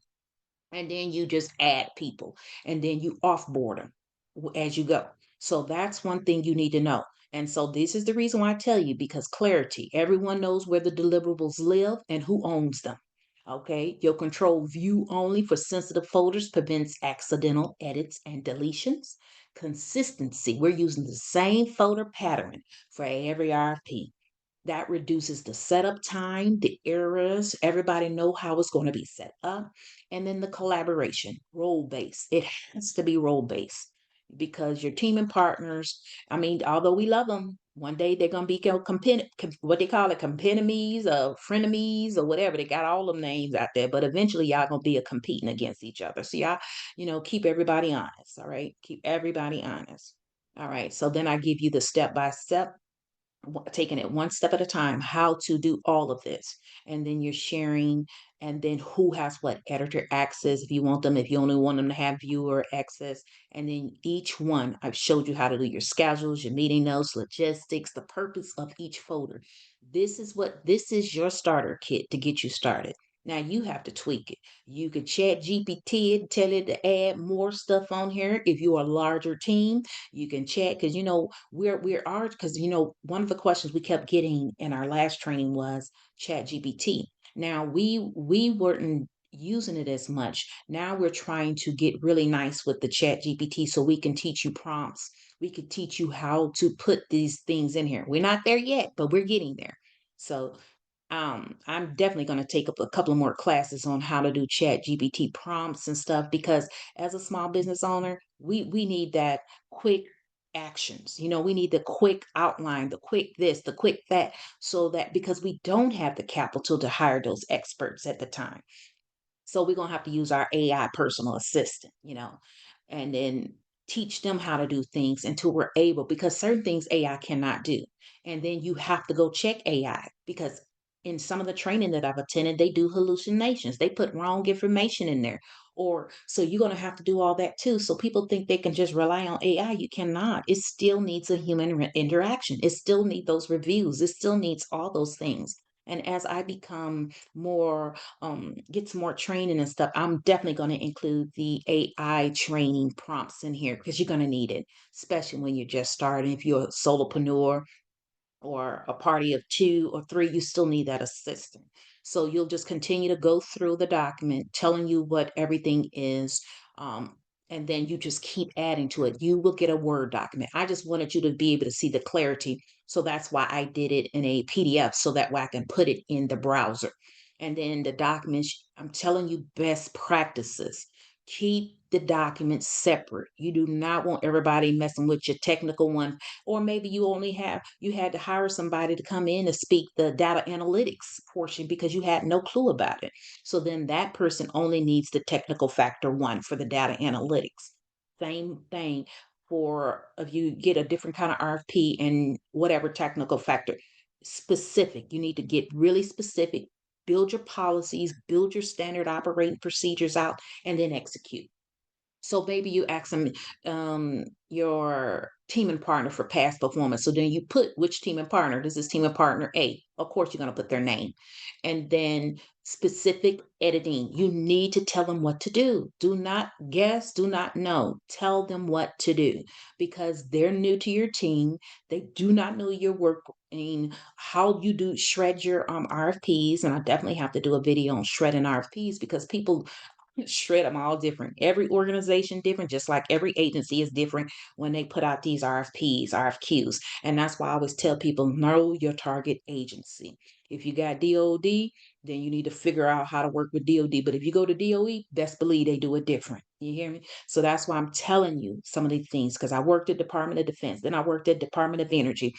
and then you just add people and then you offboard them as you go. So that's one thing you need to know. And so this is the reason why I tell you, because clarity, everyone knows where the deliverables live and who owns them. Okay, your control view only for sensitive folders prevents accidental edits and deletions. Consistency, we're using the same folder pattern for every RFP. That reduces the setup time, the errors. Everybody know how it's going to be set up. And then the collaboration, role based. It has to be role based because your team and partners, I mean, although we love them, one day they're going to be what they call it, compenemies or frenemies or whatever. They got all them names out there, but eventually y'all going to be competing against each other. So y'all, keep everybody honest. All right. Keep everybody honest. All right. So then I give you the step by step, taking it one step at a time, how to do all of this. And then you're sharing, and then who has what editor access if you want them, if you only want them to have viewer access. And then each one, I've showed you how to do your schedules, your meeting notes, logistics, the purpose of each folder. This is your starter kit to get you started. Now you have to tweak it. You could chat GPT it, tell it to add more stuff on here. If you're a larger team, you can chat because we're ours because one of the questions we kept getting in our last training was chat GPT. Now we weren't using it as much. Now we're trying to get really nice with the chat GPT so we can teach you prompts. We could teach you how to put these things in here. We're not there yet, but we're getting there. So I'm definitely going to take up a couple of more classes on how to do chat GPT prompts and stuff because as a small business owner, we need that quick actions. We need the quick outline, the quick this, the quick that, so that because we don't have the capital to hire those experts at the time. So we're gonna have to use our AI personal assistant, and then teach them how to do things until we're able, because certain things AI cannot do. And then you have to go check AI because in some of the training that I've attended, they do hallucinations. They put wrong information in there. Or so you're gonna have to do all that too. So people think they can just rely on AI. You cannot. It still needs a human interaction. It still needs those reviews. It still needs all those things. And as I become more gets more training and stuff, I'm definitely going to include the AI training prompts in here because you're going to need it, especially when you're just starting. If you're a solopreneur or a party of two or three, you still need that assistant. So you'll just continue to go through the document, telling you what everything is. Um, and then you just keep adding to it. You will get a Word document. I just wanted you to be able to see the clarity. So that's why I did it in a PDF so that way I can put it in the browser. And then the documents, I'm telling you best practices. Keep the documents separate. You do not want everybody messing with your technical one, or maybe you had to hire somebody to come in to speak the data analytics portion because you had no clue about it. So then that person only needs the technical factor one for the data analytics. Same thing for if you get a different kind of RFP and whatever technical factor specific, you need to get really specific, build your policies, build your standard operating procedures out, and then execute. So maybe you ask them your team and partner for past performance. So then you put which team and partner. This is team and partner A. Of course, you're going to put their name. And then specific editing. You need to tell them what to do. Do not guess, do not know. Tell them what to do because they're new to your team. They do not know your work. How you do shred your RFPs. And I definitely have to do a video on shredding RFPs because people shred them all different. Every organization different, just like every agency is different when they put out these RFPs, RFQs. And that's why I always tell people know your target agency. If you got DOD, then you need to figure out how to work with DOD. But if you go to DOE, best believe they do it different. You hear me? So that's why I'm telling you some of these things because I worked at Department of Defense, then I worked at Department of Energy,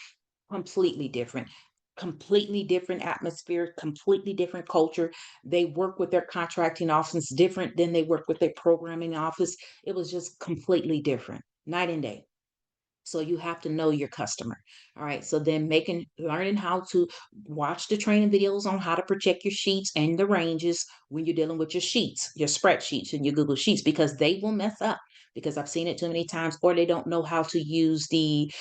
completely different. Completely different atmosphere, completely different culture. They work with their contracting office different than they work with their programming office. It was just completely different, night and day. So you have to know your customer. All right. So then learning how to watch the training videos on how to protect your sheets and the ranges when you're dealing with your sheets, your spreadsheets and your Google Sheets, because they will mess up because I've seen it too many times, or they don't know how to use the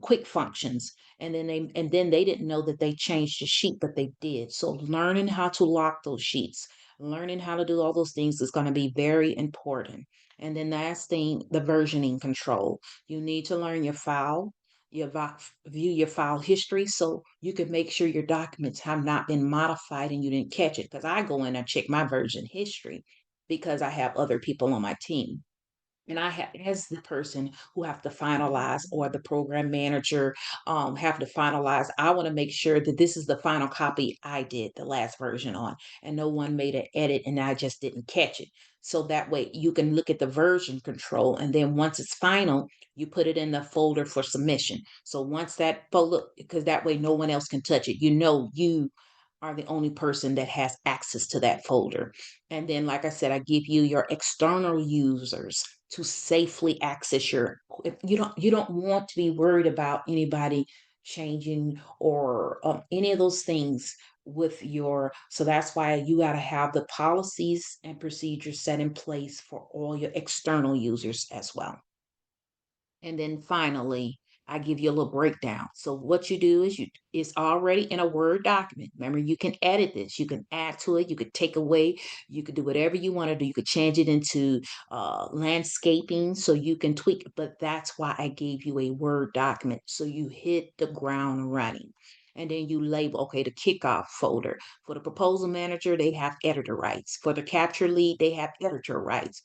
quick functions. And then they didn't know that they changed the sheet, but they did. So learning how to lock those sheets, learning how to do all those things is going to be very important. And then last thing, the versioning control. You need to learn your file, view your file history so you can make sure your documents have not been modified and you didn't catch it. Because I go in and check my version history because I have other people on my team. And I have, as the person who have to finalize, or the program manager have to finalize, I want to make sure that this is the final copy I did the last version on, and no one made an edit and I just didn't catch it. So that way you can look at the version control, and then once it's final, you put it in the folder for submission. So once that folder, because that way no one else can touch it. You are the only person that has access to that folder. And then, like I said, I give you your external users to safely access your. If you don't want to be worried about anybody changing or any of those things with your. So that's why you got to have the policies and procedures set in place for all your external users as well. And then finally, I give you a little breakdown. So what you do is it's already in a Word document. Remember, you can edit this, you can add to it, you could take away, you could do whatever you want to do. You could change it into landscaping so you can tweak it. But that's why I gave you a Word document. So you hit the ground running. And then you label, okay, the kickoff folder. For the proposal manager, they have editor rights. For the capture lead, they have editor rights.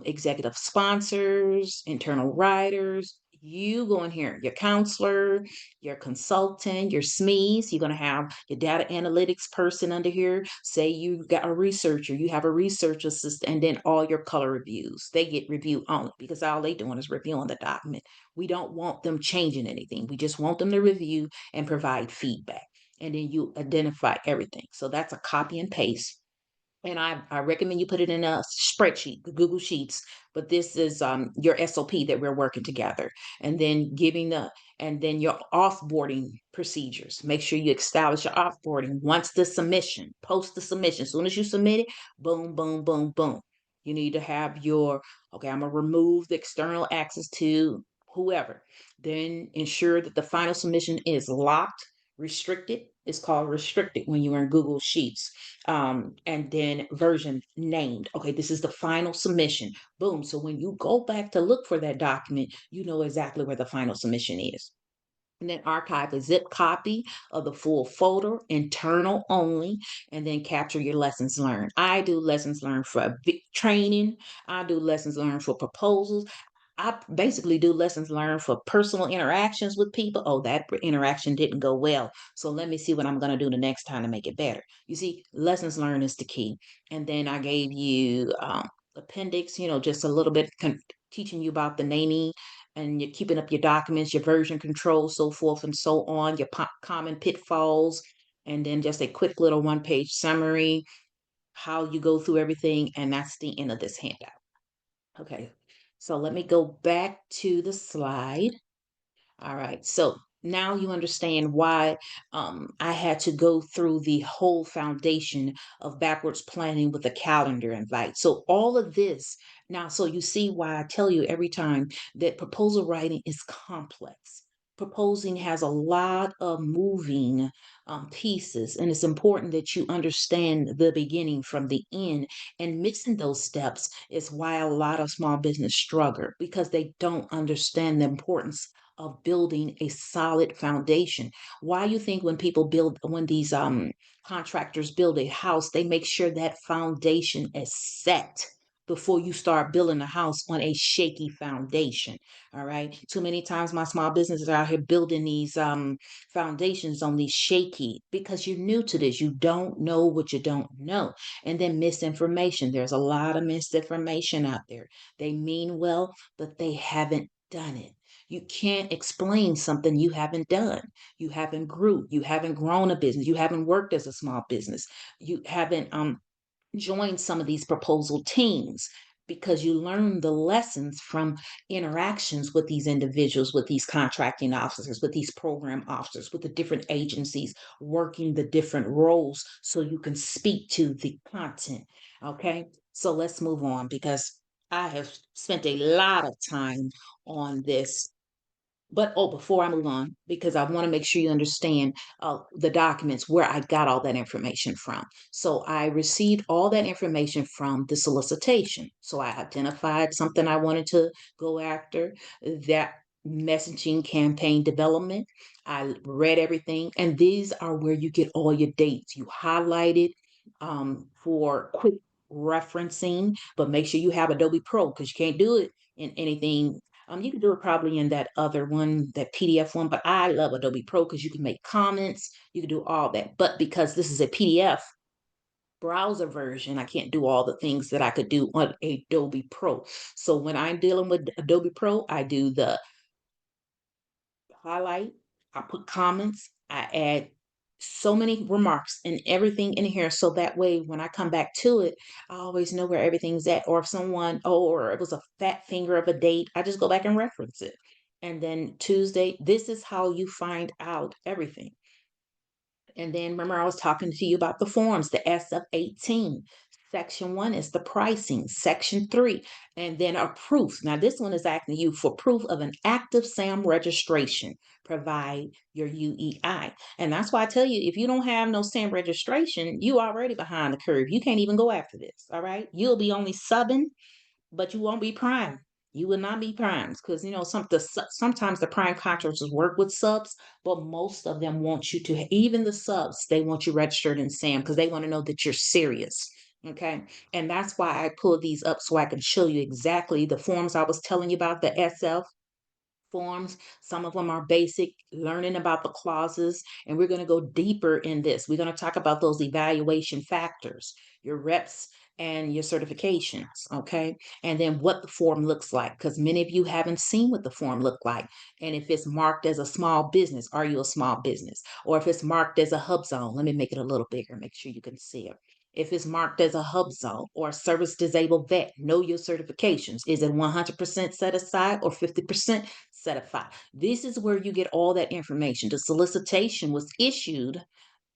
Executive sponsors, internal writers. You go in here, your counselor, your consultant, your SMEs. You're going to have your data analytics person under here. Say you got a researcher, you have a research assistant, and then all your color reviews. They get review only because all they doing is reviewing the document. We don't want them changing anything. We just want them to review and provide feedback. And then you identify everything. So that's a copy and paste, and I recommend you put it in a spreadsheet, Google Sheets. But this is your SOP that we're working together, and then and then your offboarding procedures. Make sure you establish your offboarding once the submission, post the submission. As soon as you submit it, boom, boom, boom, boom. You need to have your okay. I'm gonna remove the external access to whoever. Then ensure that the final submission is locked, restricted. It's called restricted when you are in Google Sheets, and then version named. Okay, this is the final submission. Boom. So when you go back to look for that document, you know exactly where the final submission is. And then archive a zip copy of the full folder, internal only, and then capture your lessons learned. I do lessons learned for training. I do lessons learned for proposals. I basically do lessons learned for personal interactions with people. Oh, that interaction didn't go well. So let me see what I'm going to do the next time to make it better. You see, lessons learned is the key. And then I gave you appendix, just a little bit teaching you about the naming and you're keeping up your documents, your version control, so forth and so on, your common pitfalls, and then just a quick little one-page summary, how you go through everything. And that's the end of this handout. Okay, so let me go back to the slide. All right, so now you understand why I had to go through the whole foundation of backwards planning with a calendar invite. So all of this now, so you see why I tell you every time that proposal writing is complex. Proposing has a lot of moving pieces, and it's important that you understand the beginning from the end. And missing those steps is why a lot of small business struggle because they don't understand the importance of building a solid foundation. Why you think when these contractors build a house, they make sure that foundation is set before you start building a house on a shaky foundation. All right. Too many times my small businesses are out here building these foundations on these shaky because you're new to this. You don't know what you don't know. And then misinformation. There's a lot of misinformation out there. They mean well, but they haven't done it. You can't explain something you haven't done. You haven't you haven't grown a business, you haven't worked as a small business, you haven't joined some of these proposal teams because you learn the lessons from interactions with these individuals, with these contracting officers, with these program officers, with the different agencies working the different roles so you can speak to the content. Okay, so let's move on because I have spent a lot of time on this. But oh, before I move on, because I want to make sure you understand the documents where I got all that information from. So I received all that information from the solicitation. So I identified something I wanted to go after, that messaging campaign development. I read everything, and these are where you get all your dates. You highlight it for quick referencing, but make sure you have Adobe Pro because you can't do it in anything. You can do it probably in that other one, that PDF one, but I love Adobe Pro because you can make comments, you can do all that. But because this is a PDF browser version, I can't do all the things that I could do on Adobe Pro. So when I'm dealing with Adobe Pro, I do the highlight, I put comments, I add so many remarks and everything in here. So that way, when I come back to it, I always know where everything's at. Or if or it was a fat finger of a date, I just go back and reference it. And then Tuesday, this is how you find out everything. And then remember, I was talking to you about the forms, the SF-18. Section one is the pricing, section three, and then a proof. Now, this one is asking you for proof of an active SAM registration. Provide your UEI. And that's why I tell you, if you don't have no SAM registration, you already behind the curve. You can't even go after this. All right. You'll be only subbing, but you won't be prime. You will not be primes because sometimes the prime contractors work with subs, but most of them want you to, even the subs, they want you registered in SAM because they want to know that you're serious. Okay. And that's why I pull these up so I can show you exactly the forms I was telling you about, the SF forms. Some of them are basic, learning about the clauses, and we're going to go deeper in this. We're going to talk about those evaluation factors, your reps and your certifications, okay? And then what the form looks like, because many of you haven't seen what the form look like. And if it's marked as a small business, are you a small business? Or if it's marked as a hub zone, let me make it a little bigger, make sure you can see it. If it's marked as a hub zone or a service disabled vet, know your certifications. Is it 100% set aside or 50% certified? This is where you get all that information. The solicitation was issued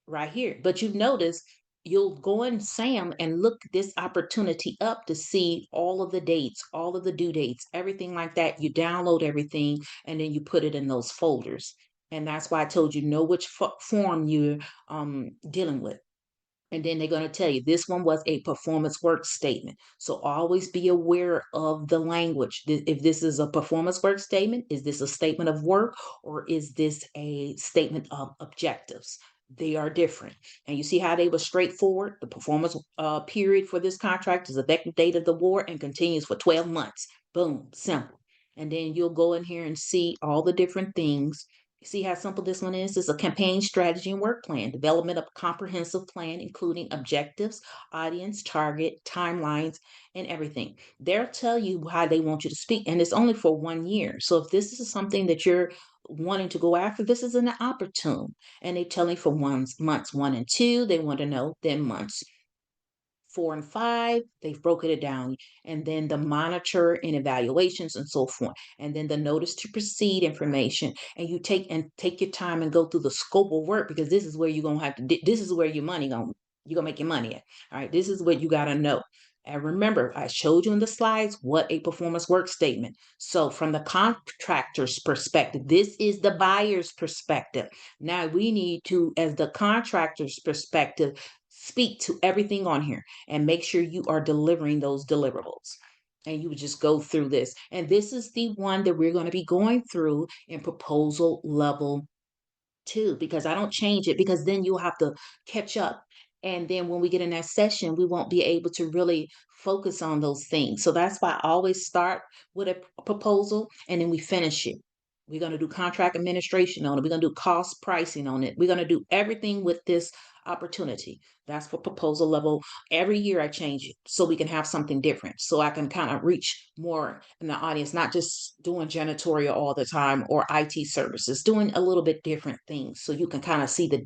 right here, but you've noticed you'll go in SAM and look this opportunity up to see all of the dates, all of the due dates, everything like that. You download everything and then you put it in those folders. And that's why I told you know which form you're dealing with. And then they're going to tell you this one was a performance work statement. So always be aware of the language. If this is a performance work statement, is this a statement of work or is this a statement of objectives? They are different. And you see how they were straightforward. The performance period for this contract is effective date of the award and continues for 12 months. Boom, simple. And then you'll go in here and see all the different things. See how simple this one is? It's a campaign strategy and work plan, development of a comprehensive plan, including objectives, audience, target, timelines, and everything. They'll tell you how they want you to speak, and it's only for 1 year. So if this is something that you're wanting to go after, this is an opportune. And they tell you for months one and two, they want to know, then months 4 and 5, they've broken it down, and then the monitor and evaluations and so forth, and then the notice to proceed information. And you take your time and go through the scope of work because this is where you're gonna have to. This is where your money going you're gonna make your money at. All right, this is what you gotta know. And remember, I showed you in the slides what a performance work statement. So, from the contractor's perspective, this is the buyer's perspective. Now, we need to, as the contractor's perspective, speak to everything on here and make sure you are delivering those deliverables. And you would just go through this. And this is the one that we're going to be going through in proposal level too, because I don't change it because then you'll have to catch up. And then when we get in that session, we won't be able to really focus on those things. So that's why I always start with a proposal and then we finish it. We're going to do contract administration on it. We're going to do cost pricing on it. We're going to do everything with this opportunity. That's for proposal level. Every year I change it so we can have something different. So I can kind of reach more in the audience, not just doing janitorial all the time or IT services, doing a little bit different things so you can kind of see the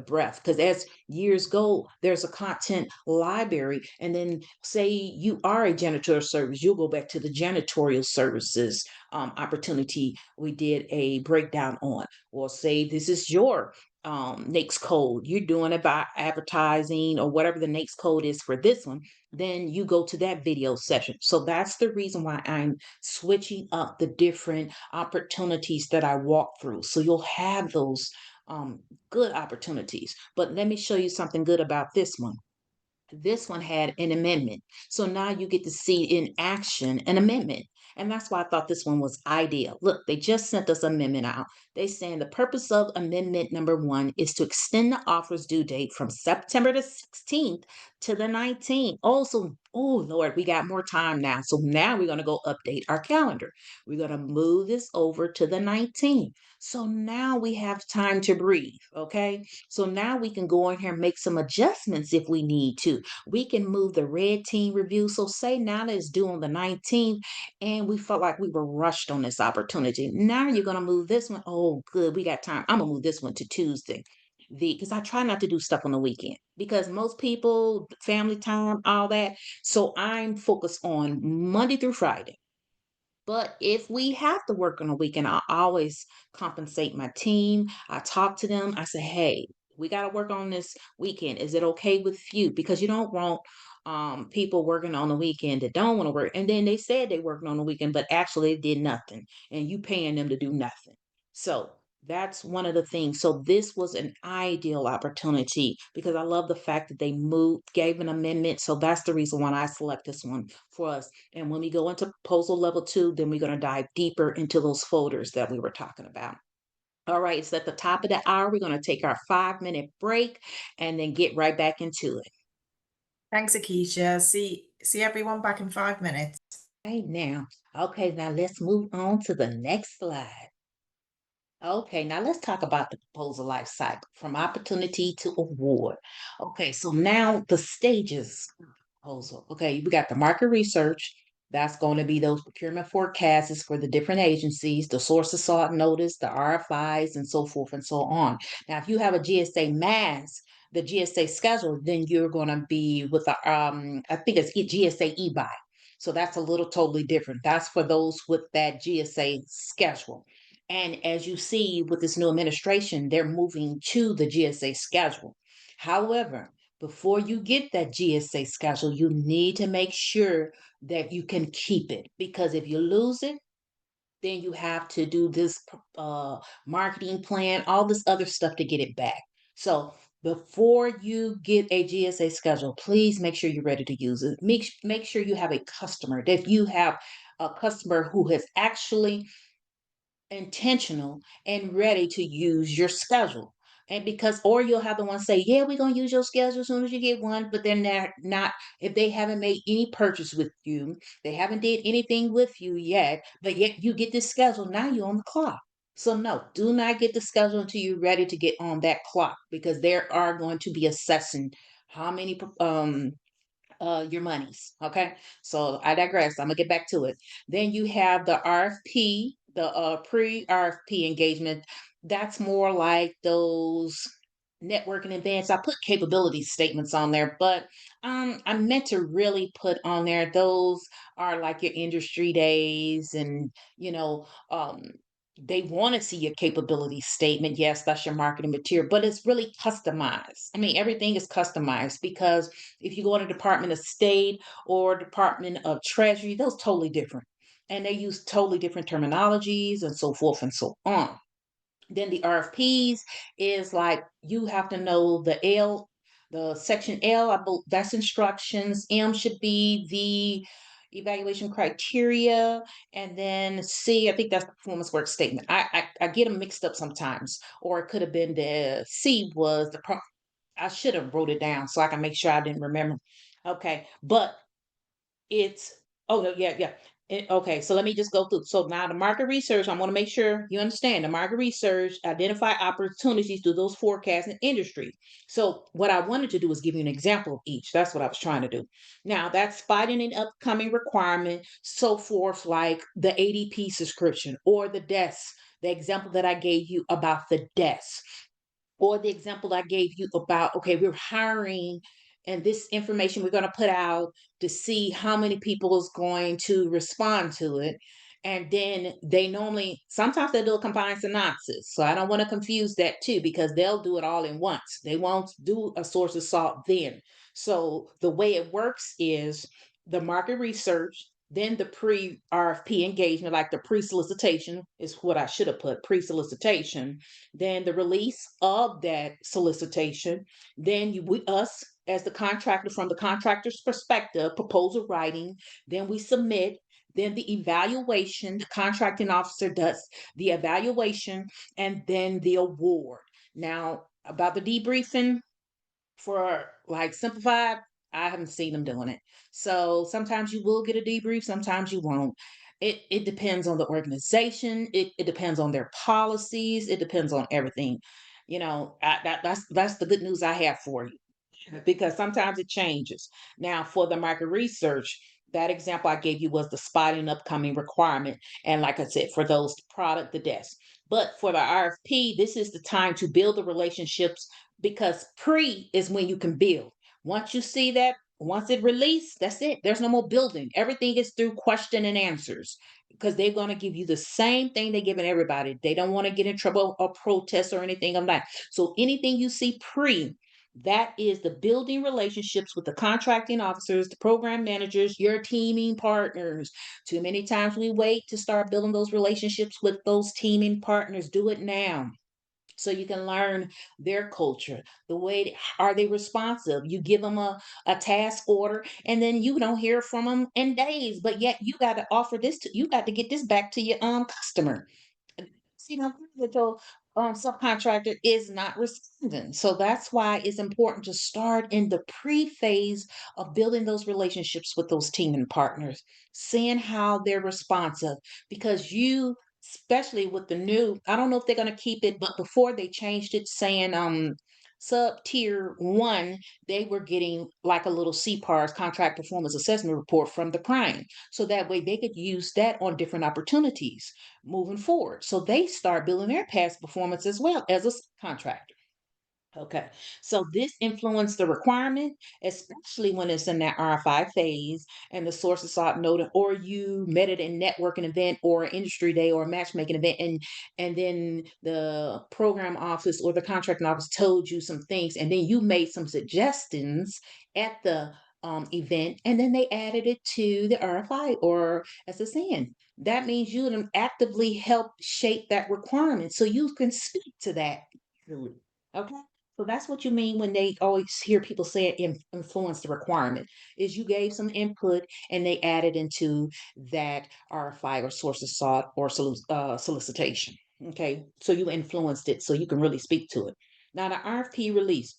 breadth. Because as years go, there's a content library. And then say you are a janitorial service, you'll go back to the janitorial services opportunity we did a breakdown on. Or say this is your NAICS code, you're doing it by advertising or whatever the NAICS code is for this one, then you go to that video session. So that's the reason why I'm switching up the different opportunities that I walk through. So you'll have those good opportunities. But let me show you something good about this one. This one had an amendment. So now you get to see in action an amendment. And that's why I thought this one was ideal. Look, they just sent us amendment out. They saying the purpose of amendment number one is to extend the offer's due date from September the 16th to the 19th. Also, oh Lord, we got more time now. So now we're going to go update our calendar. We're going to move this over to the 19th. So now we have time to breathe. Okay. So now we can go in here and make some adjustments if we need to. We can move the red team review. So say now that it's due on the 19th and we felt like we were rushed on this opportunity. Now you're going to move this one. Oh, good. We got time. I'm going to move this one to Tuesday. Because I try not to do stuff on the weekend because most people, family time, all that. So I'm focused on Monday through Friday. But if we have to work on a weekend, I always compensate my team. I talk to them. I say, hey, we got to work on this weekend. Is it okay with you? Because you don't want people working on the weekend that don't want to work. And then they said they working on the weekend, but actually they did nothing. And you paying them to do nothing. So that's one of the things. So this was an ideal opportunity because I love the fact that they moved, gave an amendment. So that's the reason why I select this one for us. And when we go into proposal level 2, then we're going to dive deeper into those folders that we were talking about. All right, it's at the top of the hour. We're going to take our 5-minute break and then get right back into it. Thanks, Akiesha. See everyone back in 5 minutes. Right now. Okay, now let's move on to the next slide. Okay, now let's talk about the proposal life cycle from opportunity to award. Okay, so now the stages of the proposal. Okay, we got the market research. That's going to be those procurement forecasts for the different agencies, the source of sought notice, the RFIs, and so forth and so on. Now, if you have a GSA mass, the GSA schedule, then you're going to be with the I think it's GSA e-buy. So that's a little totally different. That's for those with that GSA schedule. And as you see with this new administration, they're moving to the GSA schedule. However, before you get that GSA schedule, you need to make sure that you can keep it because if you lose it, then you have to do this marketing plan, all this other stuff to get it back. So before you get a GSA schedule, please make sure you're ready to use it. Make sure you have a customer, that you have a customer who has actually intentional and ready to use your schedule. And because, or you'll have the one say, yeah, we're going to use your schedule as soon as you get one, but then they're not, if they haven't made any purchase with you, they haven't did anything with you yet, but yet you get this schedule, now you're on the clock. So no, do not get the schedule until you're ready to get on that clock because they are going to be assessing how many your monies. Okay. So I digress. I'm gonna get back to it. Then you have the RFP, the pre-RFP engagement. That's more like those networking events. I put capability statements on there, but I meant to really put on there those are like your industry days and they want to see your capability statement. Yes, that's your marketing material, but it's really customized. I mean, everything is customized because if you go to Department of State or Department of Treasury, those totally different. And they use totally different terminologies and so forth and so on. Then the RFPs is like you have to know the section L, that's instructions. M should be the evaluation criteria. And then C, I think that's the performance work statement. I get them mixed up sometimes. Or it could have been the C was I should have wrote it down so I can make sure I didn't remember. Okay. But it's oh no, yeah, yeah. Okay, so let me just go through. So now the market research, I want to make sure you understand the market research, identify opportunities through those forecasts and industry. So what I wanted to do is give you an example of each. That's what I was trying to do. Now that's spotting an upcoming requirement, so forth, like the ADP subscription or the desk, the example that I gave you about the desk or the example I gave you about, okay, we're hiring and this information we're going to put out to see how many people is going to respond to it. And then they normally, sometimes they do a combined synopsis. So I don't want to confuse that too, because they'll do it all in once. They won't do a source of salt then. So the way it works is the market research, then the pre RFP engagement, like the pre solicitation is what I should have put pre solicitation, then the release of that solicitation, then us as the contractor from the contractor's perspective, proposal writing, then we submit, then the evaluation, the contracting officer does the evaluation, and then the award. Now, about the debriefing, for like simplified, I haven't seen them doing it. So sometimes you will get a debrief, sometimes you won't. It depends on the organization. It depends on their policies. It depends on everything. That's the good news I have for you because sometimes it changes. Now, for the market research, that example I gave you was the spotting upcoming requirement. And like I said, for those product, the desk. But for the RFP, this is the time to build the relationships because pre is when you can build. Once you see that, once it released, that's it. There's no more building. Everything is through question and answers because they're going to give you the same thing they're giving everybody. They don't want to get in trouble or protest or anything of that. So anything you see pre, That is the building relationships with the contracting officers, the program managers, your teaming partners. Too many times we wait to start building those relationships with those teaming partners. Do it now so you can learn their culture, the way are they responsive. You give them a task order and then you don't hear from them in days, but yet you got to offer this to, you got to get this back to your customer. See, now that your subcontractor is not responding. So that's why it's important to start in the pre-phase of building those relationships with those team and partners, seeing how they're responsive. Because you, especially with the new, I don't know if they're going to keep it, but before they changed it, saying sub tier one, they were getting like a little CPARS contract performance assessment report from the prime. So that way they could use that on different opportunities moving forward. So they start building their past performance as well as a contractor. Okay, so this influenced the requirement, especially when it's in that RFI phase and the source is sought noted, or you met at a networking event or an industry day or a matchmaking event, and then the program office or the contracting office told you some things, and then you made some suggestions at the event, and then they added it to the RFI or SSN. That means you done actively help shape that requirement, so you can speak to that easily. Okay. So that's what you mean when they always hear people say it influence the requirement is you gave some input and they added into that RFI or sources sought or solicitation. Okay, so you influenced it so you can really speak to it. Now the RFP release,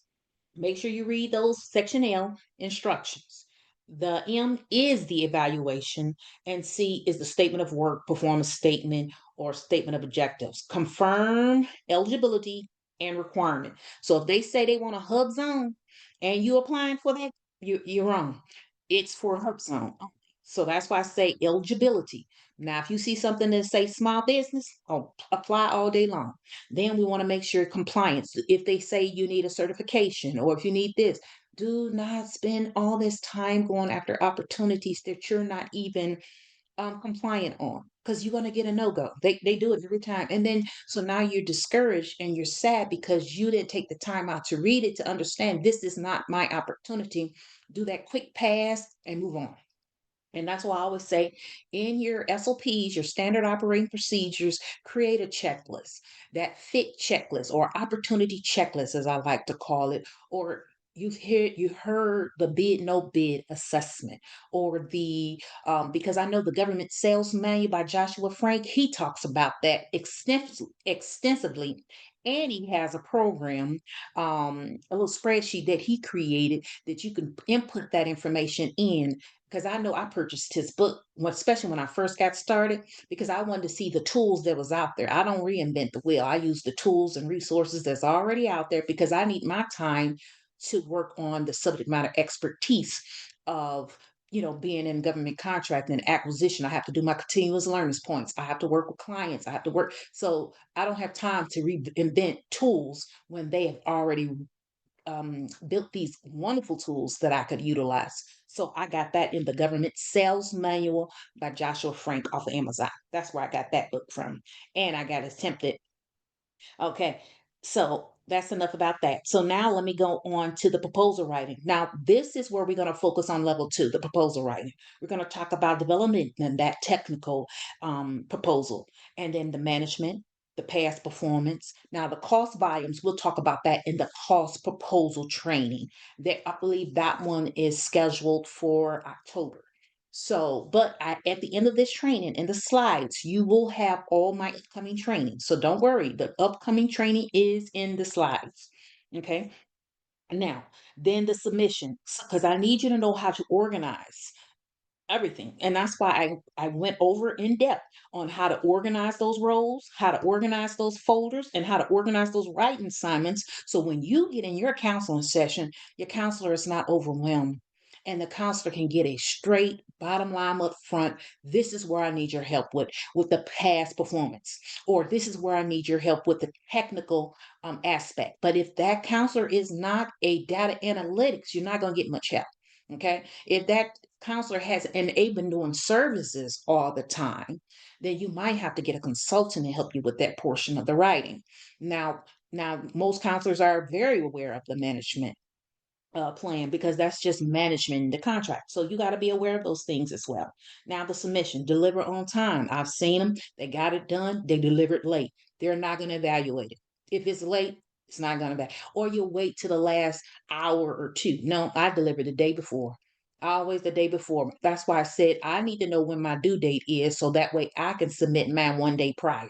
make sure you read those section L instructions. The M is the evaluation, and C is the statement of work, performance statement, or statement of objectives. Confirm eligibility and requirement. So if they say they want a hub zone and you applying for that, you're wrong. It's for hub zone only. So that's why I say eligibility. Now, if you see something that say small business, oh, apply all day long. Then we want to make sure compliance. If they say you need a certification or if you need this, do not spend all this time going after opportunities that you're not even compliant on because you're going to get a no-go. They do it every time. And then so now you're discouraged and you're sad because you didn't take the time out to read it to understand this is not my opportunity. Do that quick pass and move on. And that's why I always say in your SOPs, your standard operating procedures, create a checklist, that fit checklist or opportunity checklist, as I like to call it, or you heard the bid no bid assessment or the because I know the government sales manual by Joshua Frank, he talks about that extensively. And he has a program, a little spreadsheet that he created that you can input that information in because I know I purchased his book, especially when I first got started, because I wanted to see the tools that was out there. I don't reinvent the wheel. I use the tools and resources that's already out there because I need my time to work on the subject matter expertise of being in government contracting and acquisition. I have to do my continuous learning points. I have to work with clients. I have to work. So I don't have time to reinvent tools when they have already built these wonderful tools that I could utilize. So I got that in the government sales manual by Joshua Frank off of Amazon. That's where I got that book from. And I got it tempted. Okay, so that's enough about that. So now let me go on to the proposal writing. Now, this is where we're going to focus on level two, the proposal writing. We're going to talk about development and that technical proposal, and then the management, the past performance. Now, the cost volumes, we'll talk about that in the cost proposal training. That I believe that one is scheduled for October. So, but at the end of this training, in the slides, you will have all my upcoming training. So don't worry, the upcoming training is in the slides. Okay. Now, then the submission, because I need you to know how to organize everything. And that's why I went over in depth on how to organize those roles, how to organize those folders, and how to organize those writing assignments. So when you get in your counseling session, your counselor is not overwhelmed. And the counselor can get a straight bottom line up front. This is where I need your help with the past performance, or this is where I need your help with the technical aspect. But if that counselor is not a data analytics, you're not going to get much help. Okay. If that counselor has and they've been doing services all the time, then you might have to get a consultant to help you with that portion of the writing. Now, most counselors are very aware of the management plan, because that's just management the contract. So you got to be aware of those things as well. Now, the submission, deliver on time. I've seen them. They got it done. They delivered late. They're not going to evaluate it. If it's late, it's not going to be. Or you'll wait to the last hour or two. No, I deliver the day before. Always the day before. That's why I said I need to know when my due date is, so that way I can submit mine one day prior,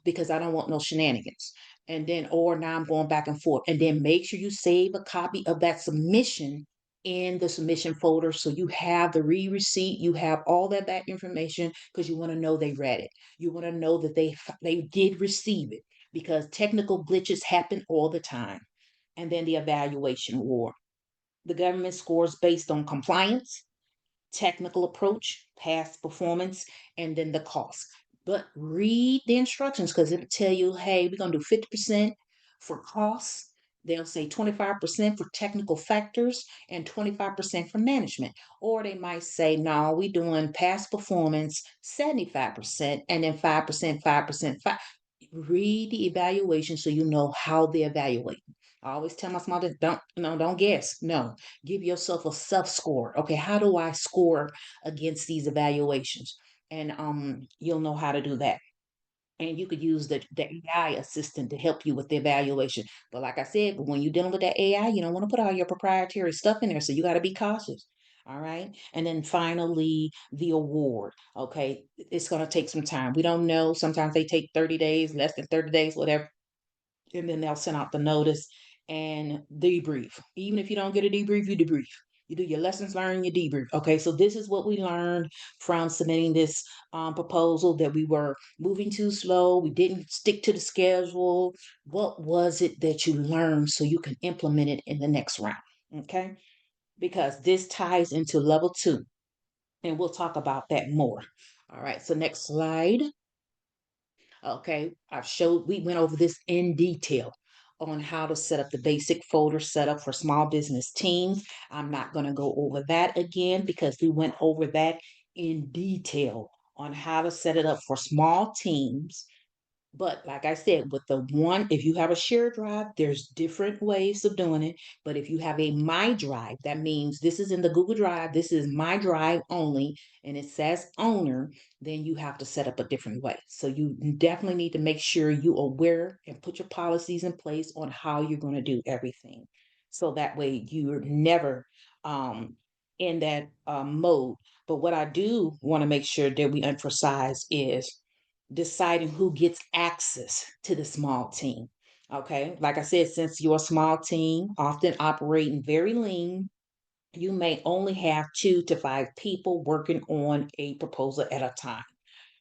because I don't want no shenanigans. And then, or now I'm going back and forth. And then make sure you save a copy of that submission in the submission folder, so you have the receipt, you have all that information, because you want to know they read it. You want to know that they did receive it, because technical glitches happen all the time. And then the evaluation war. The government scores based on compliance, technical approach, past performance, and then the cost. But read the instructions, because it'll tell you, hey, we're going to do 50% for costs. They'll say 25% for technical factors and 25% for management. Or they might say, no, we're doing past performance 75% and then 5%, 5%, 5. Read the evaluation so you know how they evaluate. I always tell my small business, don't guess. No, give yourself a self score. Okay, how do I score against these evaluations? And you'll know how to do that. And you could use the AI assistant to help you with the evaluation. But like I said, when you're dealing with that AI, you don't want to put all your proprietary stuff in there. So you got to be cautious. All right. And then finally, the award. Okay. It's going to take some time. We don't know. Sometimes they take 30 days, less than 30 days, whatever, and then they'll send out the notice and debrief. Even if you don't get a debrief, you debrief. You do your lessons learned, you debrief. Okay, so this is what we learned from submitting this proposal, that we were moving too slow. We didn't stick to the schedule. What was it that you learned so you can implement it in the next round? Okay, because this ties into level two, and we'll talk about that more. All right, so next slide. Okay, we went over this in detail on how to set up the basic folder setup for small business teams. I'm not going to go over that again, because we went over that in detail on how to set it up for small teams. But like I said, with the one, if you have a shared drive, there's different ways of doing it. But if you have a My Drive, that means this is in the Google Drive, this is My Drive only, and it says owner, then you have to set up a different way. So you definitely need to make sure you're aware and put your policies in place on how you're going to do everything. So that way you're never in that mode. But what I do want to make sure that we emphasize is deciding who gets access to the small team. Okay, like I said, since you're a small team, often operating very lean, you may only have 2 to 5 people working on a proposal at a time.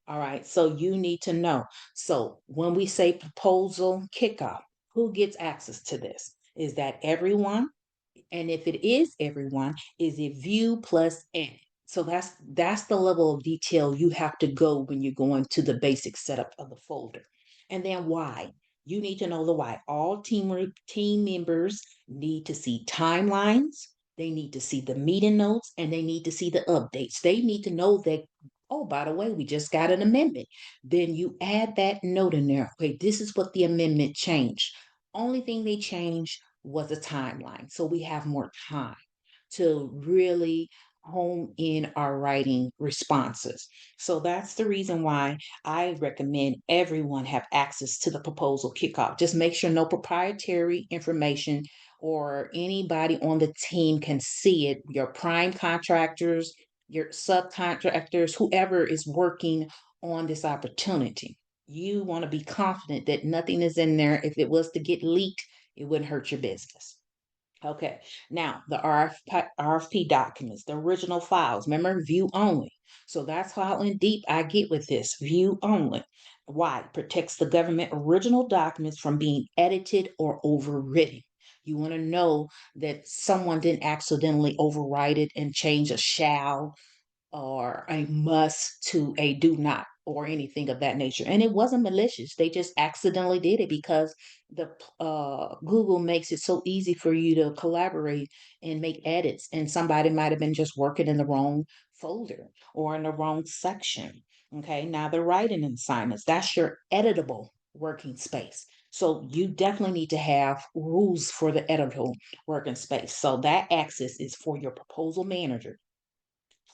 All right, so you need to know. So when we say proposal kickoff, who gets access to this? Is that everyone? And if it is everyone, is it view plus edit? So that's the level of detail you have to go when you're going to the basic setup of the folder. And then why? You need to know the why. All team members need to see timelines. They need to see the meeting notes, and they need to see the updates. They need to know that, oh, by the way, we just got an amendment. Then you add that note in there. Okay, this is what the amendment changed. Only thing they changed was a timeline. So we have more time to really hone in our writing responses. So that's the reason why I recommend everyone have access to the proposal kickoff. Just make sure no proprietary information or anybody on the team can see it. Your prime contractors, your subcontractors, whoever is working on this opportunity. You want to be confident that nothing is in there. If it was to get leaked, it wouldn't hurt your business. Okay, now the RFP documents, the original files, remember, view only. So that's how in deep I get with this, view only. Why? Protects the government original documents from being edited or overwritten. You want to know that someone didn't accidentally overwrite it and change a shall or a must to a do not or anything of that nature. And it wasn't malicious. They just accidentally did it because the Google makes it so easy for you to collaborate and make edits. And somebody might have been just working in the wrong folder or in the wrong section. Okay, now the writing assignments, that's your editable working space. So you definitely need to have rules for the editorial working space. So that access is for your proposal manager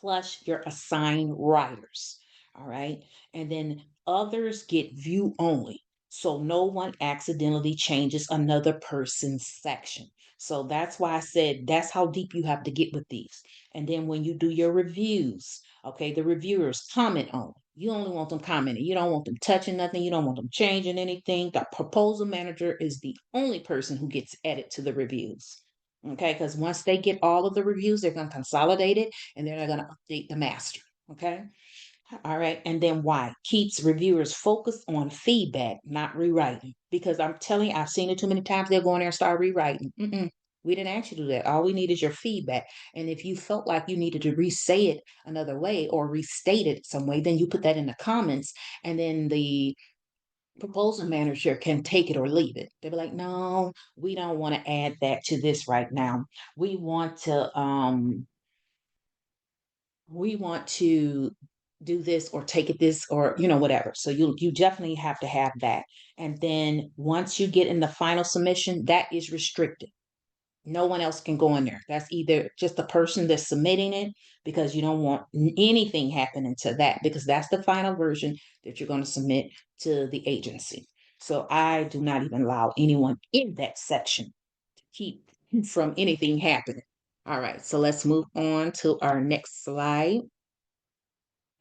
plus your assigned writers. All right. And then others get view only. So no one accidentally changes another person's section. So that's why I said that's how deep you have to get with these. And then when you do your reviews, okay, the reviewers comment on it. You only want them commenting. You don't want them touching nothing. You don't want them changing anything. The proposal manager is the only person who gets added to the reviews. Okay, because once they get all of the reviews, they're going to consolidate it and then they're going to update the master. Okay. All right. And then why? Keeps reviewers focused on feedback, not rewriting. Because I'm telling you, I've seen it too many times. They'll go in there and start rewriting. Mm-mm. We didn't ask you to do that. All we need is your feedback. And if you felt like you needed to re-say it another way or restate it some way, then you put that in the comments. And then the proposal manager can take it or leave it. They'll be like, no, we don't want to add that to this right now. We want to we want to do this or take it this or whatever. So you definitely have to have that. And then once you get in the final submission, that is restricted. No one else can go in there. That's either just the person that's submitting it because you don't want anything happening to that because that's the final version that you're going to submit to the agency. So I do not even allow anyone in that section to keep from anything happening. All right, so let's move on to our next slide.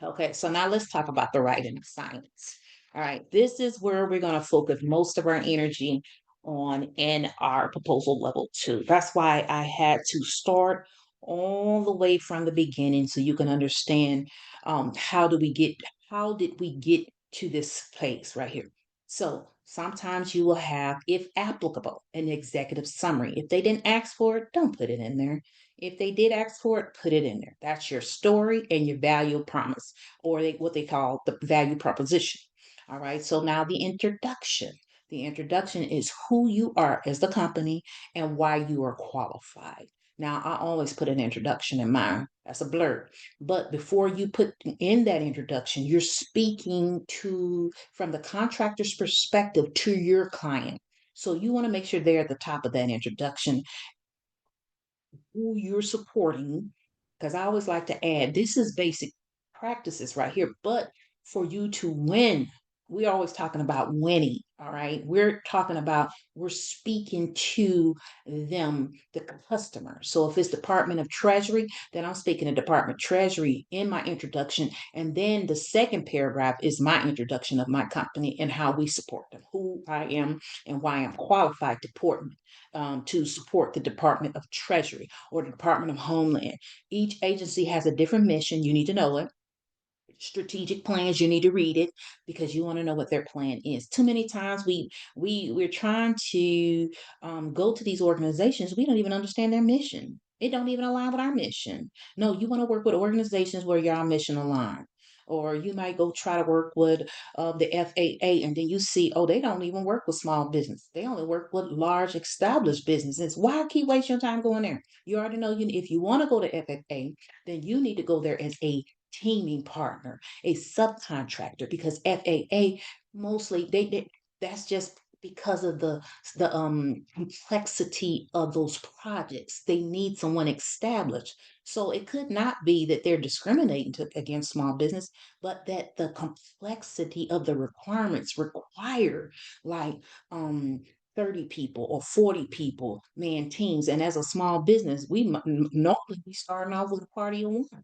Okay, so now let's talk about the writing assignments. All right, this is where we're going to focus most of our energy on in our proposal level two. That's why I had to start all the way from the beginning so you can understand how did we get to this place right here. So sometimes you will have, if applicable, an executive summary. If they didn't ask for it, don't put it in there. If they did ask for it, put it in there. That's your story and your value promise, or what they call the value proposition. All right. So now the introduction. The introduction is who you are as the company and why you are qualified. Now, I always put an introduction in mine. That's a blurb. But before you put in that introduction, you're speaking from the contractor's perspective to your client. So you want to make sure they're at the top of that introduction who you're supporting, because I always like to add this is basic practices right here, but for you to win, we're always talking about winning. All right. We're talking about we're speaking to them, the customer. So if it's Department of Treasury, then I'm speaking to Department of Treasury in my introduction. And then the second paragraph is my introduction of my company and how we support them, who I am and why I'm qualified to support the Department of Treasury or the Department of Homeland. Each agency has a different mission. You need to know it. Strategic plans, you need to read it because you want to know what their plan is. Too many times we're trying to go to these organizations, we don't even understand their mission. It don't even align with our mission. No, you want to work with organizations where your mission align. Or you might go try to work with the FAA, and then you see, oh, they don't even work with small business. They only work with large established businesses. Why keep wasting your time going there? You already know if you want to go to FAA, then you need to go there as a teaming partner, a subcontractor, because FAA mostly that's just because of the complexity of those projects. They need someone established. So it could not be that they're discriminating against small business, but that the complexity of the requirements require like 30 people or 40 people man teams. And as a small business, normally we starting off with a party of one.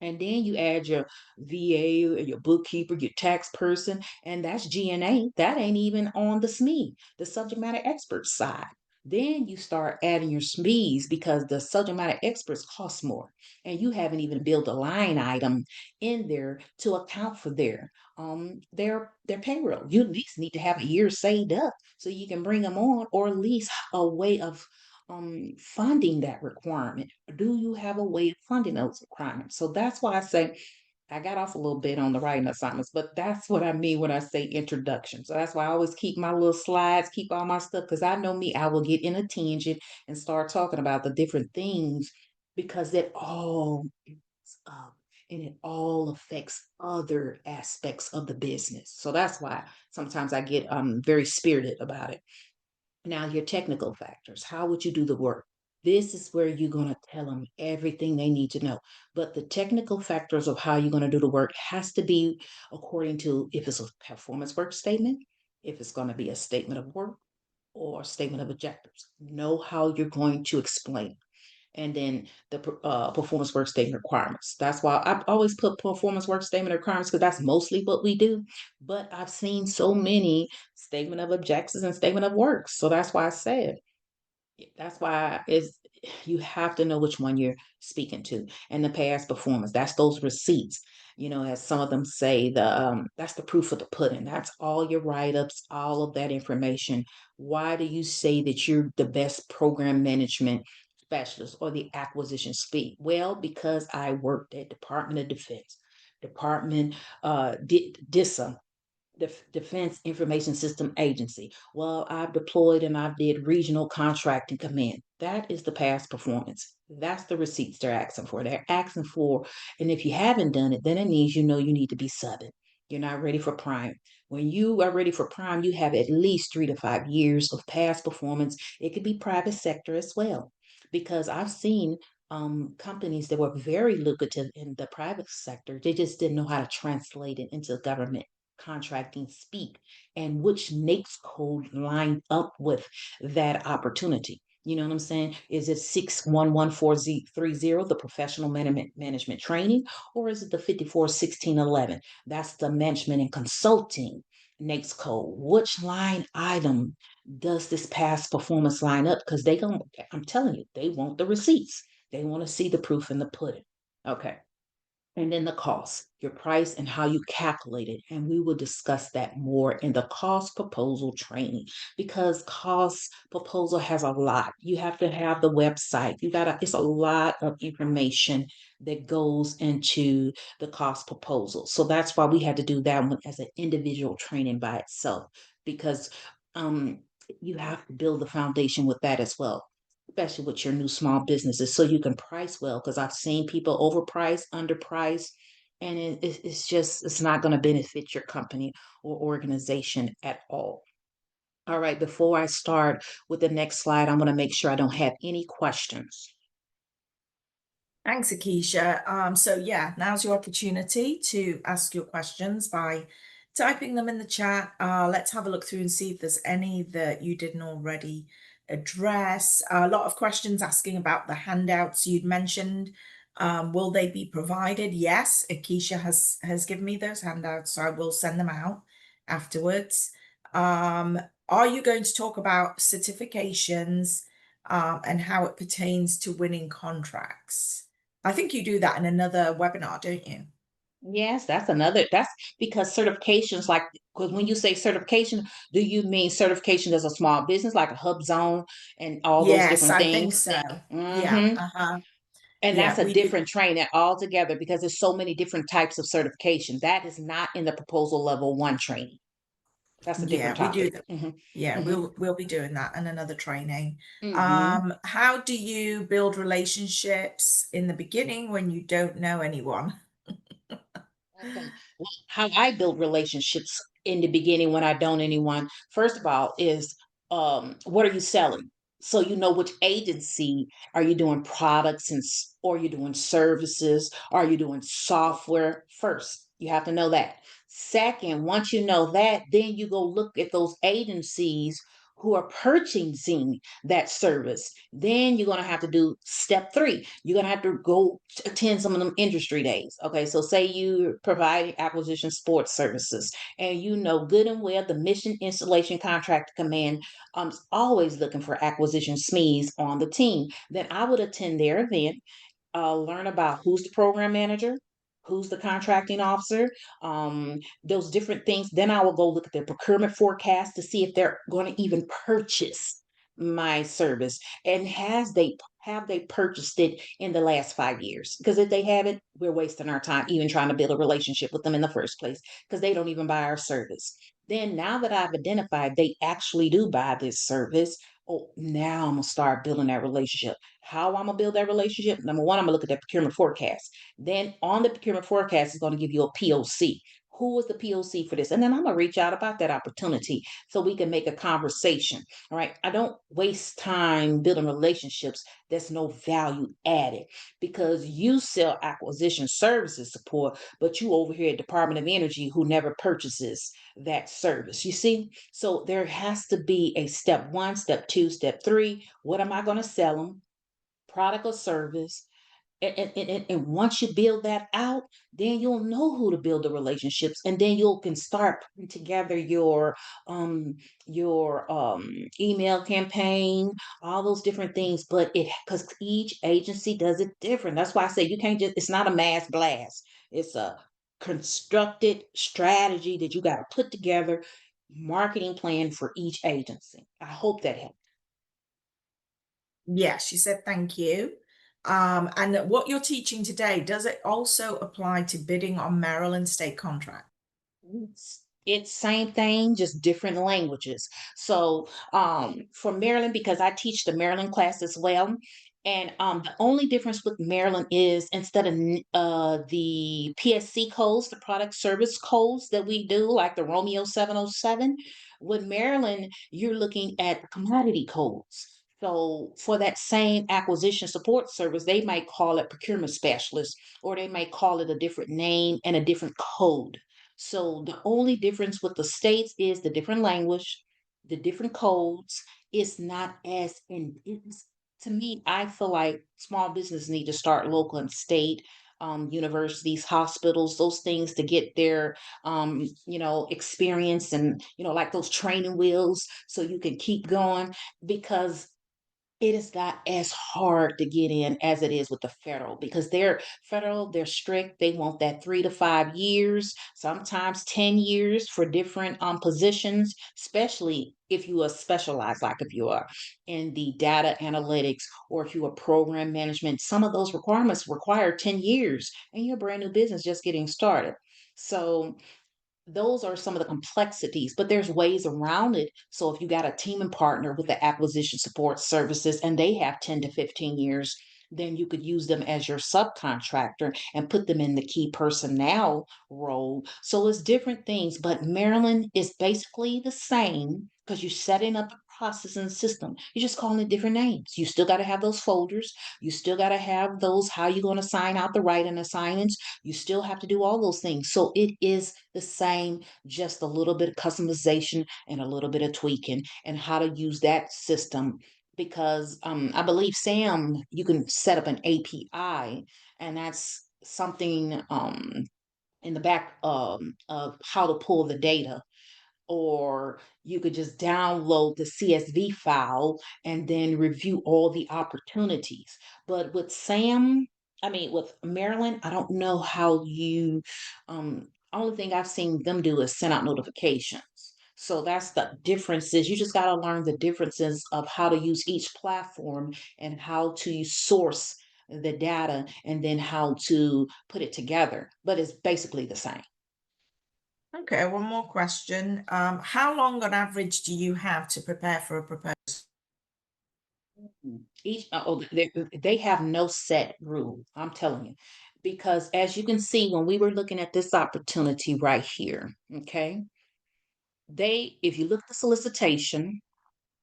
And then you add your VA, your bookkeeper, your tax person, and that's G&A. That ain't even on the SME, the subject matter expert side. Then you start adding your SMEs because the subject matter experts cost more. And you haven't even built a line item in there to account for their payroll. You at least need to have a year saved up so you can bring them on, or at least a way of funding that requirement. Do you have a way of funding those requirements? So that's why I say I got off a little bit on the writing assignments, but that's what I mean when I say introduction. So that's why I always keep my little slides, keep all my stuff, because I know me, I will get in a tangent and start talking about the different things because it all is up. and it all affects other aspects of the business. So that's why sometimes I get very spirited about it. Now, your technical factors, how would you do the work? This is where you're going to tell them everything they need to know. But the technical factors of how you're going to do the work has to be according to if it's a performance work statement, if it's going to be a statement of work or a statement of objectives. Know how you're going to explain. And then the performance work statement requirements. That's why I've always put performance work statement requirements because that's mostly what we do. But I've seen so many statement of objectives and statement of works. So that's why I said that's why is you have to know which one you're speaking to and the past performance. That's those receipts. As some of them say, that's the proof of the pudding. That's all your write-ups, all of that information. Why do you say that you're the best program management specialist or the acquisition speed? Well, because I worked at Department of Defense, Department DISA, Defense Information System Agency. Well, I've deployed and I did regional contracting command. That is the past performance. That's the receipts they're asking for. They're asking for, and if you haven't done it, then it means you need to be subbing. You're not ready for prime. When you are ready for prime, you have at least 3 to 5 years of past performance. It could be private sector as well, because I've seen companies that were very lucrative in the private sector. They just didn't know how to translate it into government contracting speak and which NAICS code lined up with that opportunity. You know what I'm saying? Is it 611430, the professional management training, or is it the 541611? That's the management and consulting NAICS code. Which line item does this past performance line up? Because they don't, I'm telling you, they want the receipts. They want to see the proof in the pudding. Okay. And then the cost, your price and how you calculate it. And we will discuss that more in the cost proposal training because cost proposal has a lot. You have to have the website. It's a lot of information that goes into the cost proposal. So that's why we had to do that one as an individual training by itself because um, you have to build the foundation with that as well, especially with your new small businesses, so you can price well. Because I've seen people overprice, underprice, and it's not going to benefit your company or organization at all. All right, before I start with the next slide, I'm going to make sure I don't have any questions. Thanks, Akiesha. So yeah, now's your opportunity to ask your questions by typing them in the chat. Let's have a look through and see if there's any that you didn't already address. A lot of questions asking about the handouts you'd mentioned. Will they be provided? Yes, Akiesha has given me those handouts, so I will send them out afterwards. Are you going to talk about certifications and how it pertains to winning contracts? I think you do that in another webinar, don't you? Yes, that's because certifications like, because when you say certification, do you mean certification as a small business like a hub zone and all those Yes, different I think things? so. Yeah. Mm-hmm. Uh-huh. And that's Yeah, a we do. different training altogether because there's so many different types of certification. That is not in the proposal level one training. That's a Yeah, different we do topic. that. Hmm. Yeah, Hmm. we'll be doing that in another training. Hmm. How do you build relationships in the beginning when you don't know anyone? Okay. Well, how I build relationships in the beginning when I don't anyone, first of all, is what are you selling? So you know which agency are you doing products or you doing services? Are you doing software? First, you have to know that. Second, once you know that, then you go look at those agencies who are purchasing that service. Then you're going to have to do step three. You're going to have to go attend some of them industry days. Okay, so say you provide acquisition sports services, and you know good and well the mission installation contract command is always looking for acquisition SMEs on the team. Then I would attend their event, learn about who's the program manager, who's the contracting officer, those different things. Then I will go look at their procurement forecast to see if they're going to even purchase my service and have they purchased it in the last 5 years, because if they haven't, we're wasting our time even trying to build a relationship with them in the first place because they don't even buy our service. Then now that I've identified they actually do buy this service, oh, now I'm gonna start building that relationship. How I'm gonna build that relationship? Number one, I'm gonna look at that procurement forecast. Then on the procurement forecast is gonna give you a POC. Who was the POC for this? And then I'm gonna reach out about that opportunity so we can make a conversation. All right. I don't waste time building relationships that's no value added because you sell acquisition services support, but you over here at Department of Energy who never purchases that service. You see? So there has to be a step one, step two, step three. What am I going to sell them? Product or service? And once you build that out, then you'll know who to build the relationships, and then you can start putting together um email campaign, all those different things. But it because each agency does it different. That's why I say you can't just. It's not a mass blast. It's a constructed strategy that you got to put together. Marketing plan for each agency. I hope that helps. Yes, she said thank you. And what you're teaching today, does it also apply to bidding on Maryland state contract? It's same thing, just different languages. So for Maryland, because I teach the Maryland class as well, and the only difference with Maryland is instead of the PSC codes, the product service codes that we do, like the Romeo 707, with Maryland, you're looking at the commodity codes. So for that same acquisition support service, they might call it procurement specialist, or they might call it a different name and a different code. So the only difference with the states is the different language, the different codes. It's not as in it's, to me, I feel like small business need to start local and state, universities, hospitals, those things to get their experience and like those training wheels so you can keep going because it is not as hard to get in as it is with the federal because they're federal, they're strict. They want that 3 to 5 years, sometimes 10 years for different positions, especially if you are specialized, like if you are in the data analytics or if you are program management. Some of those requirements require 10 years and you're a brand new business just getting started. So those are some of the complexities, but there's ways around it. So if you got a team and partner with the acquisition support services and they have 10 to 15 years, then you could use them as your subcontractor and put them in the key personnel role. So it's different things, but Maryland is basically the same because you're setting up a process and system. You're just calling it different names. You still got to have those folders. You still got to have those, how you're going to sign out the write-in assignments. You still have to do all those things. So it is the same, just a little bit of customization and a little bit of tweaking and how to use that system. Because I believe Sam, you can set up an API, and that's something in the back of how to pull the data, or you could just download the CSV file and then review all the opportunities. But with Sam, I mean, with Maryland, I don't know how you, only thing I've seen them do is send out notifications. So that's the differences. You just got to learn the differences of how to use each platform and how to source the data and then how to put it together. But it's basically the same. Okay, one more question. How long on average do you have to prepare for a proposal? They have no set rule. I'm telling you, because as you can see, when we were looking at this opportunity right here, okay, if you look at the solicitation,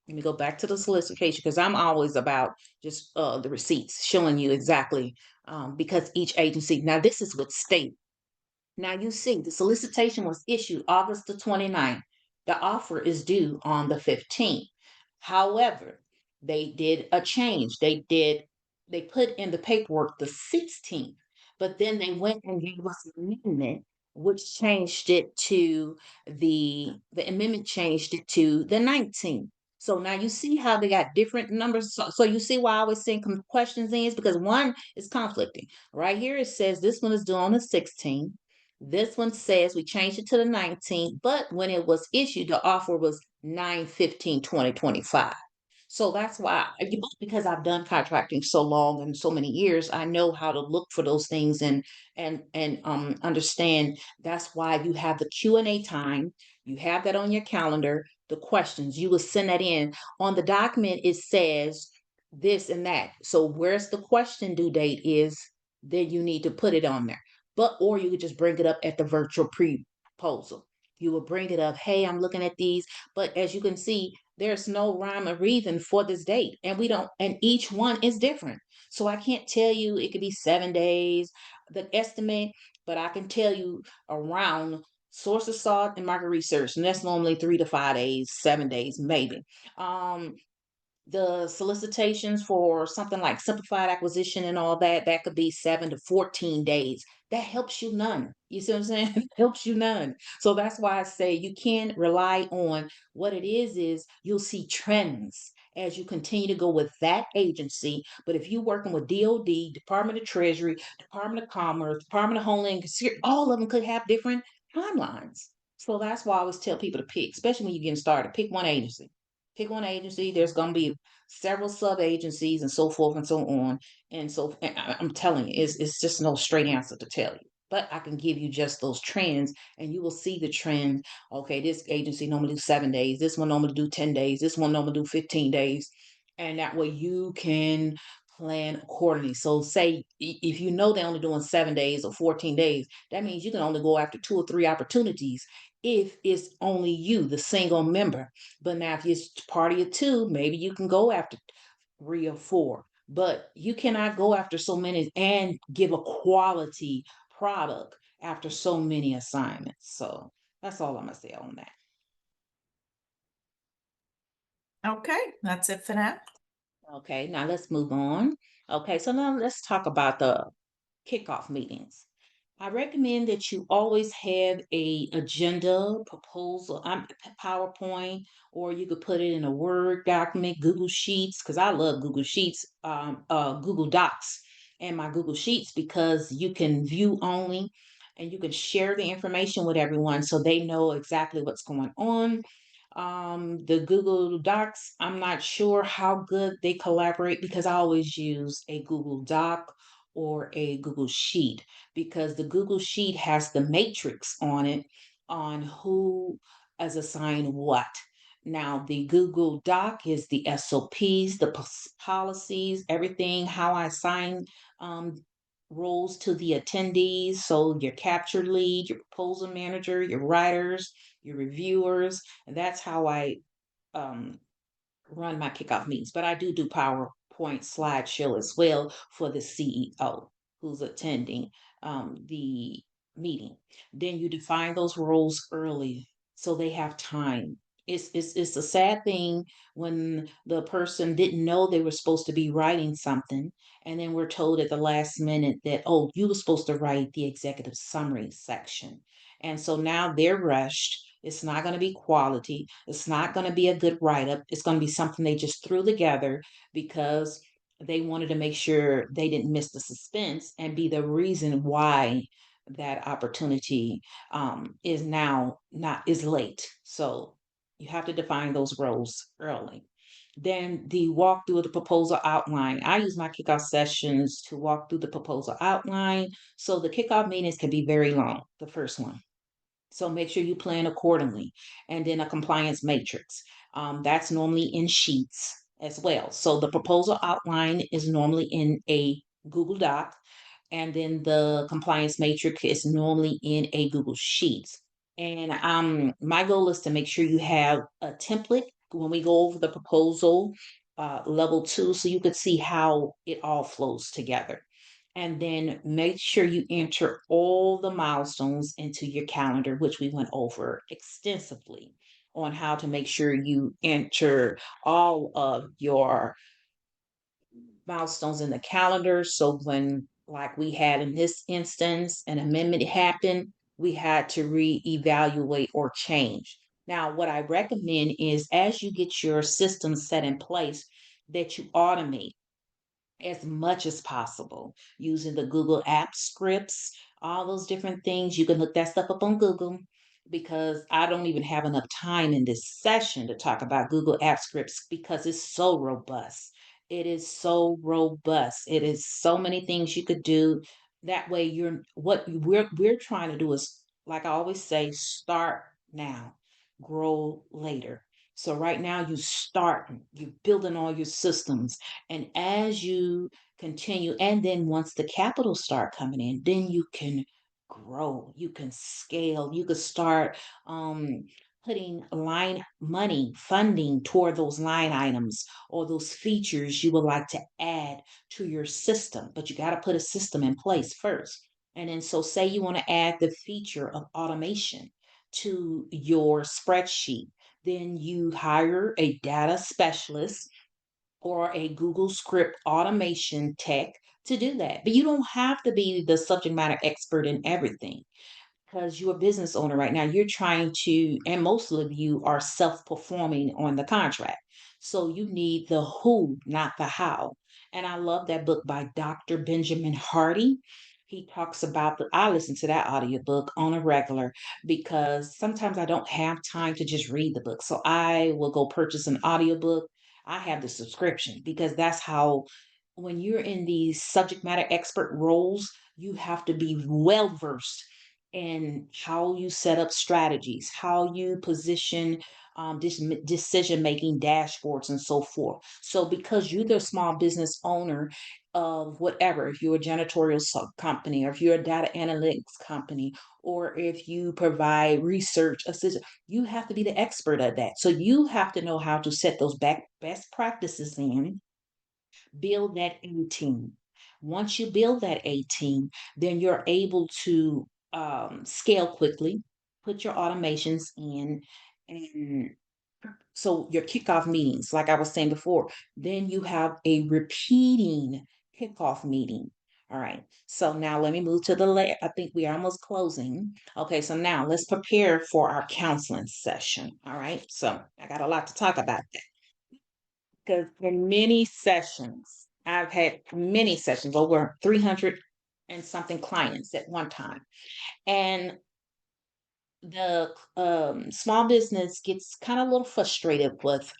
let me go back to the solicitation because I'm always about just the receipts showing you exactly because each agency. Now this is with state. Now you see the solicitation was issued August the 29th. The offer is due on the 15th. However, they did a change. They put in the paperwork the 16th, but then they went and gave us an amendment which changed it to the amendment changed it to the 19th. So now you see how they got different numbers. So you see why I was saying questions in is because one is conflicting. Right here it says this one is due on the 16th. This one says we changed it to the 19th, but when it was issued, the offer was 9/15/2025. So that's why, because I've done contracting so long and so many years, I know how to look for those things and understand that's why you have the Q&A time. You have that on your calendar, the questions, you will send that in. On the document, it says this and that. So where's the question due date is, then you need to put it on there. But or you could just bring it up at the virtual pre-proposal. You will bring it up, hey, I'm looking at these. But as you can see, there's no rhyme or reason for this date. And we don't, and each one is different. So I can't tell you it could be 7 days, the estimate, but I can tell you around source of salt and market research, and that's normally 3 to 5 days, 7 days, maybe. Um, the solicitations for something like simplified acquisition and all that, that could be 7 to 14 days. That helps you none. You see what I'm saying? Helps you none. So that's why I say you can rely on what it is you'll see trends as you continue to go with that agency. But if you're working with DOD, Department of Treasury, Department of Commerce, Department of Homeland Security, all of them could have different timelines. So that's why I always tell people to pick, especially when you're getting started, pick one agency. Pick one agency. There's going to be several sub agencies and so forth and so on. And so I'm telling you, it's just no straight answer to tell you. But I can give you just those trends, and you will see the trend. Okay, this agency normally do 7 days. This one normally do 10 days. This one normally do 15 days, and that way you can plan accordingly. So, say if you know they're only doing 7 days or 14 days, that means you can only go after 2 or 3 opportunities if it's only you, the single member. But now, if it's party of two, maybe you can go after 3 or 4. But you cannot go after so many and give a quality product after so many assignments. So that's all I'm gonna say on that. Okay, that's it for now. Okay, now let's move on. Okay, so now let's talk about the kickoff meetings. I recommend that you always have a agenda, proposal, PowerPoint, or you could put it in a Word document, Google Sheets, because I love Google Sheets, Google Docs, and my Google Sheets because you can view only and you can share the information with everyone so they know exactly what's going on. The Google Docs, I'm not sure how good they collaborate because I always use a Google Doc or a Google Sheet because the Google Sheet has the matrix on it on who is assigned what. Now, the Google Doc is the SOPs, the policies, everything, how I assign um, roles to the attendees. So, your capture lead, your proposal manager, your writers, your reviewers. And that's how I um, run my kickoff meetings, but I do PowerPoint slideshow as well for the CEO who's attending the meeting. Then you define those roles early so they have time. It's a sad thing when the person didn't know they were supposed to be writing something, and then we're told at the last minute that, oh, you were supposed to write the executive summary section. And so now they're rushed. It's not going to be quality. It's not going to be a good write up. It's going to be something they just threw together because they wanted to make sure they didn't miss the suspense and be the reason why that opportunity is now not is late. So you have to define those roles early. Then the walkthrough of the proposal outline. I use my kickoff sessions to walk through the proposal outline. So the kickoff meetings can be very long, the first one. So make sure you plan accordingly. And then a compliance matrix. That's normally in sheets as well. So the proposal outline is normally in a Google Doc, and then the compliance matrix is normally in a Google Sheets. And my goal is to make sure you have a template when we go over the proposal level 2, so you could see how it all flows together. And then make sure you enter all the milestones into your calendar, which we went over extensively on how to make sure you enter all of your milestones in the calendar. So when, like we had in this instance, an amendment happened, we had to reevaluate or change. Now, what I recommend is as you get your system set in place, that you automate as much as possible using the Google App scripts, all those different things. You can look that stuff up on Google because I don't even have enough time in this session to talk about Google App scripts because it's so robust. It is so robust. It is so many things you could do. That way you're what we're trying to do is, like I always say, start now. grow later. So right now you start, you're building all your systems. And as you continue, and then once the capital start coming in, then you can grow, you can scale, you can start um putting line money funding toward those line items or those features you would like to add to your system. But you got to put a system in place first. And then, so say you want to add the feature of automation to your spreadsheet, then you hire a data specialist or a Google script automation tech to do that. But you don't have to be the subject matter expert in everything, because you're a business owner right now. You're trying to, and most of you are self performing on the contract. So you need the who, not the how. And I love that book by Dr. Benjamin Hardy. He talks about I listen to that audiobook on a regular because sometimes I don't have time to just read the book. So I will go purchase an audiobook. I have the subscription because that's how, when you're in these subject matter expert roles, you have to be well versed in how you set up strategies, how you position decision making dashboards, and so forth. So, because you're the small business owner of whatever, if you're a janitorial company, or if you're a data analytics company, or if you provide research assistance, you have to be the expert at that. So, you have to know how to set those best practices in, build that A team. Once you build that A team, then you're able to scale quickly, put your automations in, and so your kickoff meetings, like I was saying before, then you have a repeating kickoff meeting. All right. So now let me move to the I think we are almost closing. Okay. So now let's prepare for our counseling session. All right. So I got a lot to talk about, because in many sessions, I've had many sessions, over 300 and something clients at one time. And the small business gets kind of a little frustrated with,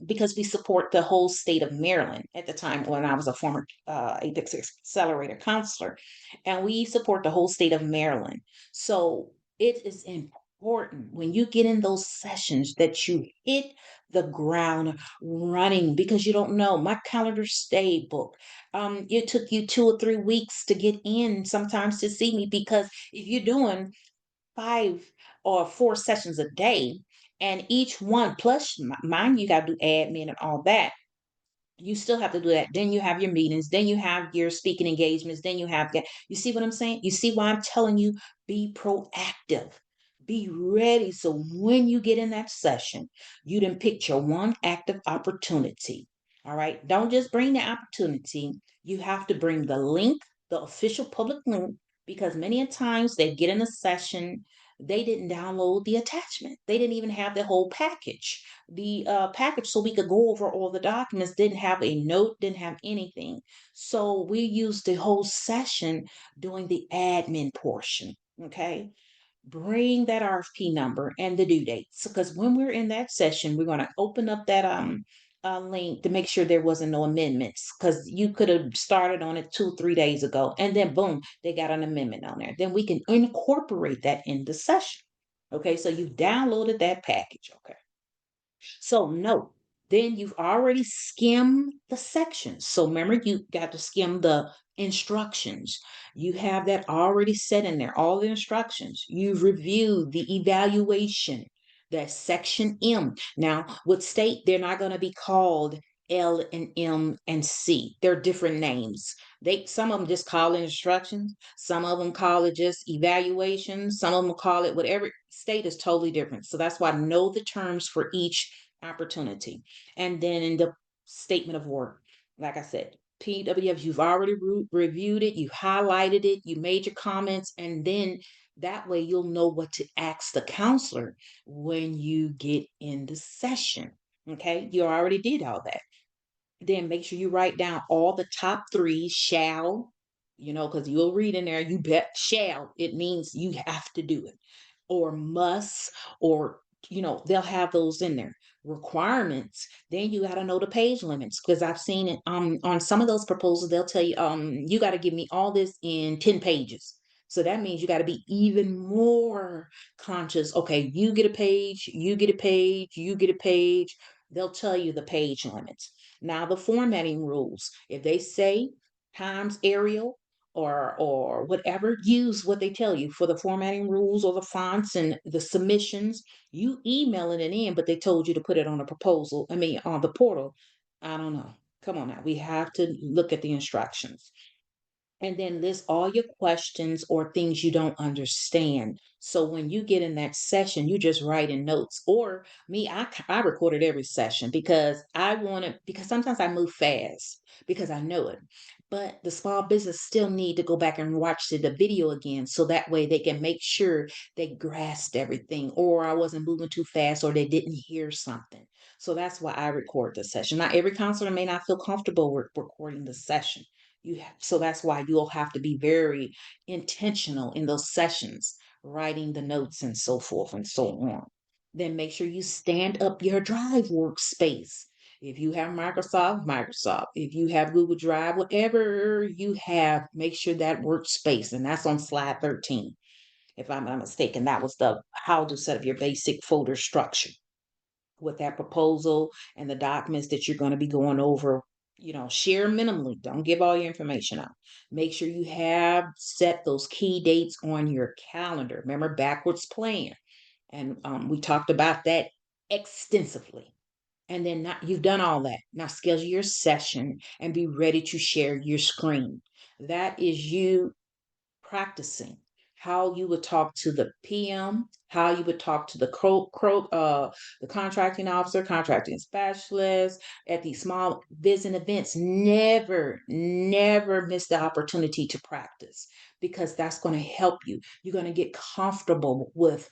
because we support the whole state of Maryland at the time when I was a former Apex Accelerator counselor, and we support the whole state of Maryland. So it is important when you get in those sessions that you hit the ground running, because you don't know. My calendar stayed booked. It took you 2 or 3 weeks to get in sometimes to see me, because if you're doing 5 or 4 sessions a day, and each one plus mind you got to do admin and all that, you still have to do that. Then you have your meetings, then you have your speaking engagements, then you have that. You see what I'm saying? You see why I'm telling you, be proactive, be ready. So when you get in that session, you didn't pick your one active opportunity. All right. Don't just bring the opportunity. You have to bring the link, the official public link, because many a times they get in a session, they didn't download the attachment. They didn't even have the whole package. The package, so we could go over all the documents, didn't have a note, didn't have anything. So we used the whole session doing the admin portion. Okay. Bring that RFP number and the due dates. Because when we're in that session, we're going to open up that link to make sure there wasn't no amendments. Because you could have started on it 2 3 days ago, and then boom, they got an amendment on there. Then we can incorporate that in the session. Okay, so you've downloaded that package. Okay. So no, then you've already skimmed the sections. So remember, you got to skim the instructions. You have that already set in there, all the instructions. You've reviewed the evaluation, that section M. Now, with state, they're not going to be called L and M and C. They're different names. Some of them just call it instructions, some of them call it just evaluation, some of them call it whatever. State is totally different. So that's why I know the terms for each opportunity. And then in the statement of work, like I said, PWF, you've already reviewed it, you highlighted it, you made your comments, and then that way you'll know what to ask the counselor when you get in the session. Okay, you already did all that. Then make sure you write down all the top three shall, because you'll read in there, you bet shall, it means you have to do it, or must, or, they'll have those in there. Requirements, then you got to know the page limits, because I've seen it on some of those proposals, they'll tell you, you got to give me all this in 10 pages. So that means you got to be even more conscious. Okay, you get a page, you get a page, you get a page. They'll tell you the page limits. Now, the formatting rules, if they say Times Arial or whatever, use what they tell you for the formatting rules or the fonts and the submissions. You emailing it in, but they told you to put it on a proposal. I mean, on the portal. I don't know. Come on now. We have to look at the instructions and then list all your questions or things you don't understand. So when you get in that session, you just write in notes. Or me, I recorded every session because I want to, because sometimes I move fast because I know it. But the small business still need to go back and watch the video again. So that way they can make sure they grasped everything, or I wasn't moving too fast, or they didn't hear something. So that's why I record the session. Not every counselor may not feel comfortable with recording the session. So that's why you'll have to be very intentional in those sessions, writing the notes and so forth and so on. Then make sure you stand up your Drive workspace. If you have Microsoft, Microsoft. If you have Google Drive, whatever you have, make sure that workspace, and that's on slide 13. If I'm not mistaken, that was the how to set up your basic folder structure with that proposal and the documents that you're going to be going over. Share minimally. Don't give all your information out. Make sure you have set those key dates on your calendar. Remember, backwards plan. And we talked about that extensively. And then you've done all that. Now schedule your session and be ready to share your screen. That is you practicing how you would talk to the PM, how you would talk to the contracting officer, contracting specialist at these small business events. Never, never miss the opportunity to practice because that's going to help you. You're going to get comfortable with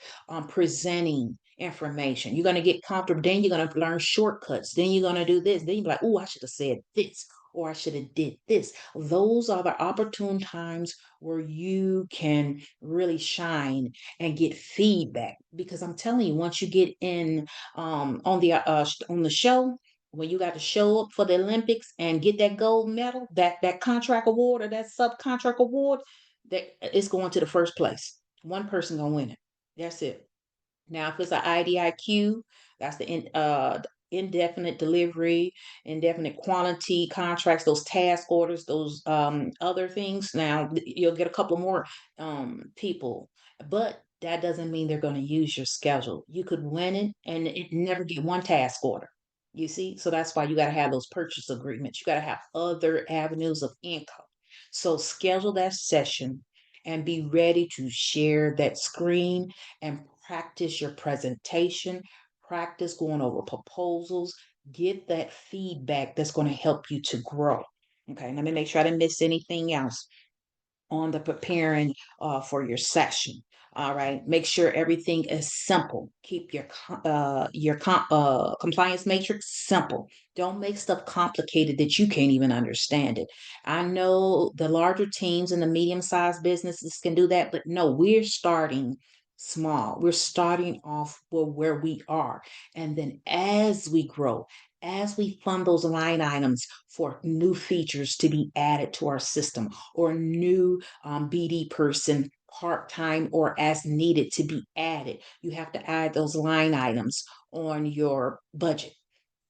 presenting information. You're going to get comfortable. Then you're going to learn shortcuts. Then you're going to do this. Then you're like, oh, I should have said this or I should have did this. Those are the opportune times where you can really shine and get feedback. Because I'm telling you, once you get in on the show, when you got to show up for the Olympics and get that gold medal, that contract award or that subcontract award, that it's going to the first place. One person gonna win it. That's it. Now, if it's an IDIQ, that's the indefinite delivery, indefinite quantity contracts, those task orders, those other things. Now, you'll get a couple more people, but that doesn't mean they're going to use your schedule. You could win it and it never get one task order. You see? So that's why you got to have those purchase agreements. You got to have other avenues of income. So schedule that session and be ready to share that screen and practice your presentation, practice going over proposals, get that feedback that's going to help you to grow. Okay, let me make sure I didn't miss anything else on the preparing for your session. All right, make sure everything is simple. Keep your compliance matrix simple. Don't make stuff complicated that you can't even understand it. I know the larger teams and the medium-sized businesses can do that, but no, we're starting small. We're starting off where we are, and then as we grow, as we fund those line items for new features to be added to our system or new BD person part time or as needed to be added. You have to add those line items on your budget.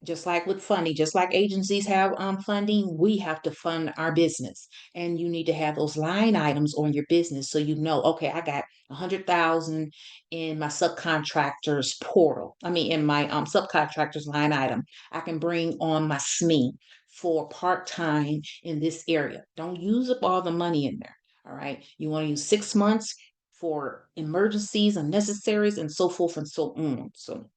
Just like with funding, just like agencies have funding, we have to fund our business. And you need to have those line items on your business so you know, okay, I got 100,000 in my subcontractors portal. I mean, in my subcontractors line item, I can bring on my SME for part-time in this area. Don't use up all the money in there. All right. You want to use 6 months for emergencies and necessaries and so forth and so on. So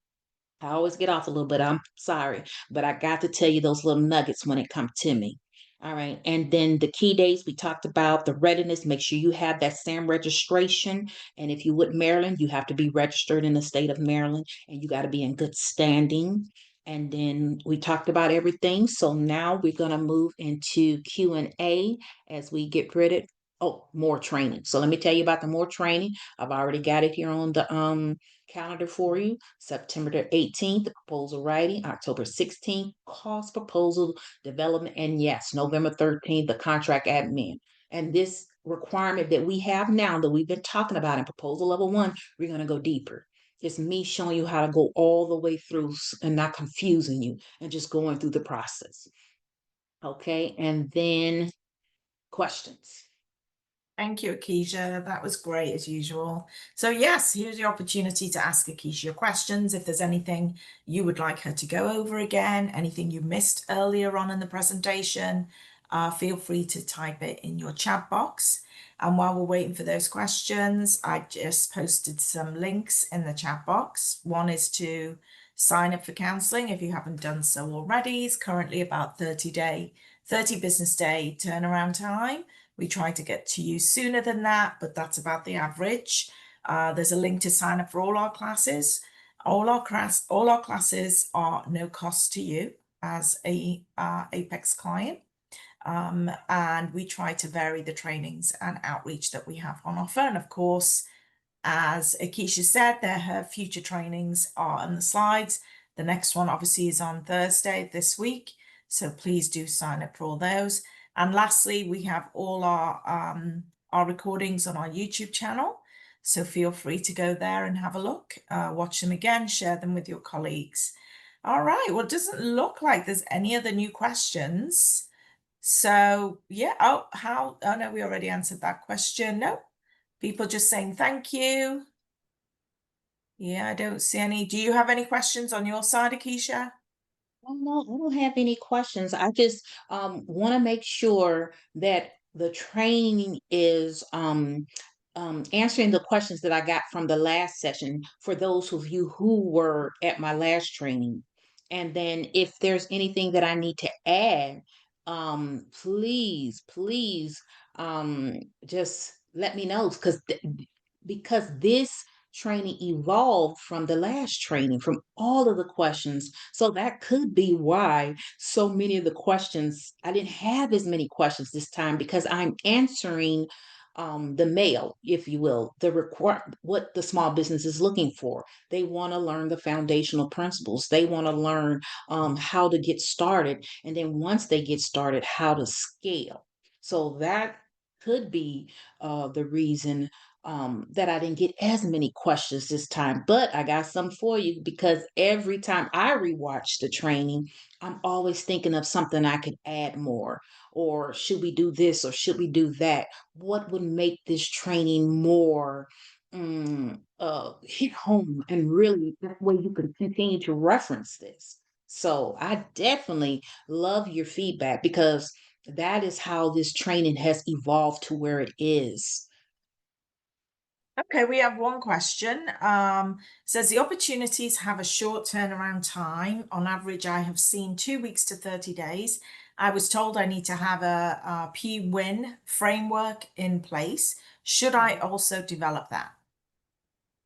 I always get off a little bit. I'm sorry, but I got to tell you those little nuggets when it comes to me. All right. And then the key dates we talked about, the readiness, make sure you have that SAM registration. And if you would Maryland, you have to be registered in the state of Maryland and you got to be in good standing. And then we talked about everything. So now we're going to move into Q&A as we get ready. Oh, more training. So let me tell you about the more training. I've already got it here on the calendar for you. September the 18th, the proposal writing, October 16th, cost proposal development, and yes, November 13th, the contract admin. And this requirement that we have now that we've been talking about in proposal level one, we're going to go deeper. It's me showing you how to go all the way through and not confusing you and just going through the process. Okay. And then questions. Thank you, Akiesha. That was great as usual. So yes, here's your opportunity to ask Akiesha your questions. If there's anything you would like her to go over again, anything you missed earlier on in the presentation, feel free to type it in your chat box. And while we're waiting for those questions, I just posted some links in the chat box. One is to sign up for counseling if you haven't done so already. It's currently about 30 business day turnaround time. We try to get to you sooner than that, but that's about the average. There's a link to sign up for all our classes. All our classes are no cost to you as a Apex client. And we try to vary the trainings and outreach that we have on offer. And of course, as Akiesha said, her future trainings are on the slides. The next one obviously is on Thursday this week. So please do sign up for all those. And lastly, we have all our recordings on our YouTube channel. So feel free to go there and have a look, watch them again, share them with your colleagues. All right, well, it doesn't look like there's any other new questions. So yeah, oh no, we already answered that question. No, people just saying thank you. Yeah, I don't see any. Do you have any questions on your side, Akiesha? Oh, no, I don't have any questions. I just want to make sure that the training is answering the questions that I got from the last session for those of you who were at my last training. And then if there's anything that I need to add, please, just let me know because this training evolved from the last training, from all of the questions. So that could be why so many of the questions, I didn't have as many questions this time because I'm answering the mail, if you will, what the small business is looking for. They want to learn the foundational principles. They want to learn how to get started. And then once they get started, how to scale. So that could be the reason that I didn't get as many questions this time, but I got some for you because every time I rewatch the training, I'm always thinking of something I could add more, or should we do this, or should we do that? What would make this training more hit home and really that way you can continue to reference this. So I definitely love your feedback because that is how this training has evolved to where it is. Okay, we have one question. Says the opportunities have a short turnaround time. On average, I have seen 2 weeks to 30 days. I was told I need to have a P-Win framework in place. Should I Mhm. also develop that?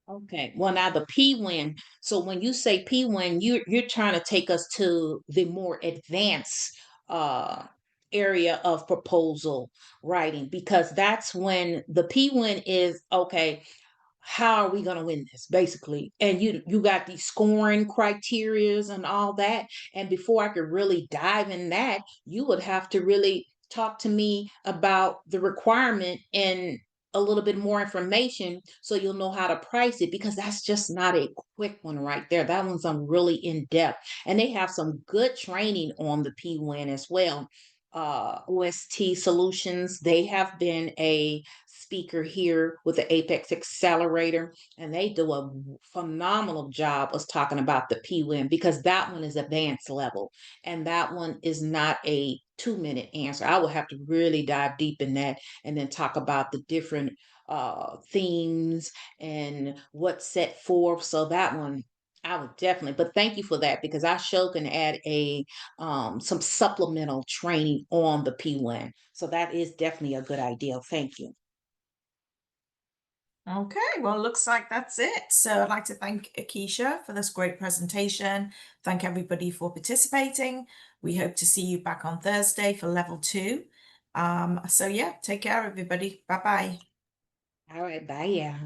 Okay. Well, now the P-Win. So when you say P-Win, you're trying to take us to the more advanced uh area of proposal writing because that's when the P-Win is okay, how are we going to win this basically, and you got these scoring criterias and all that, and before I could really dive in that you would have to really talk to me about the requirement and a little bit more information so you'll know how to price it because that's just not a quick one right there. That one's really in depth, and they have some good training on the P-Win as well. OST Solutions, they have been a speaker here with the Apex Accelerator, and they do a phenomenal job of talking about the P-Win because that one is advanced level, and that one is not a 2-minute answer. I will have to really dive deep in that and then talk about the different themes and what's set forth. So that one I would definitely, but thank you for that because I sure can add a some supplemental training on the P-Win. So that is definitely a good idea. Thank you. Okay, well, looks like that's it. So I'd like to thank Akiesha for this great presentation. Thank everybody for participating. We hope to see you back on Thursday for level 2. So yeah, take care, everybody. Bye-bye. All right, bye. Yeah.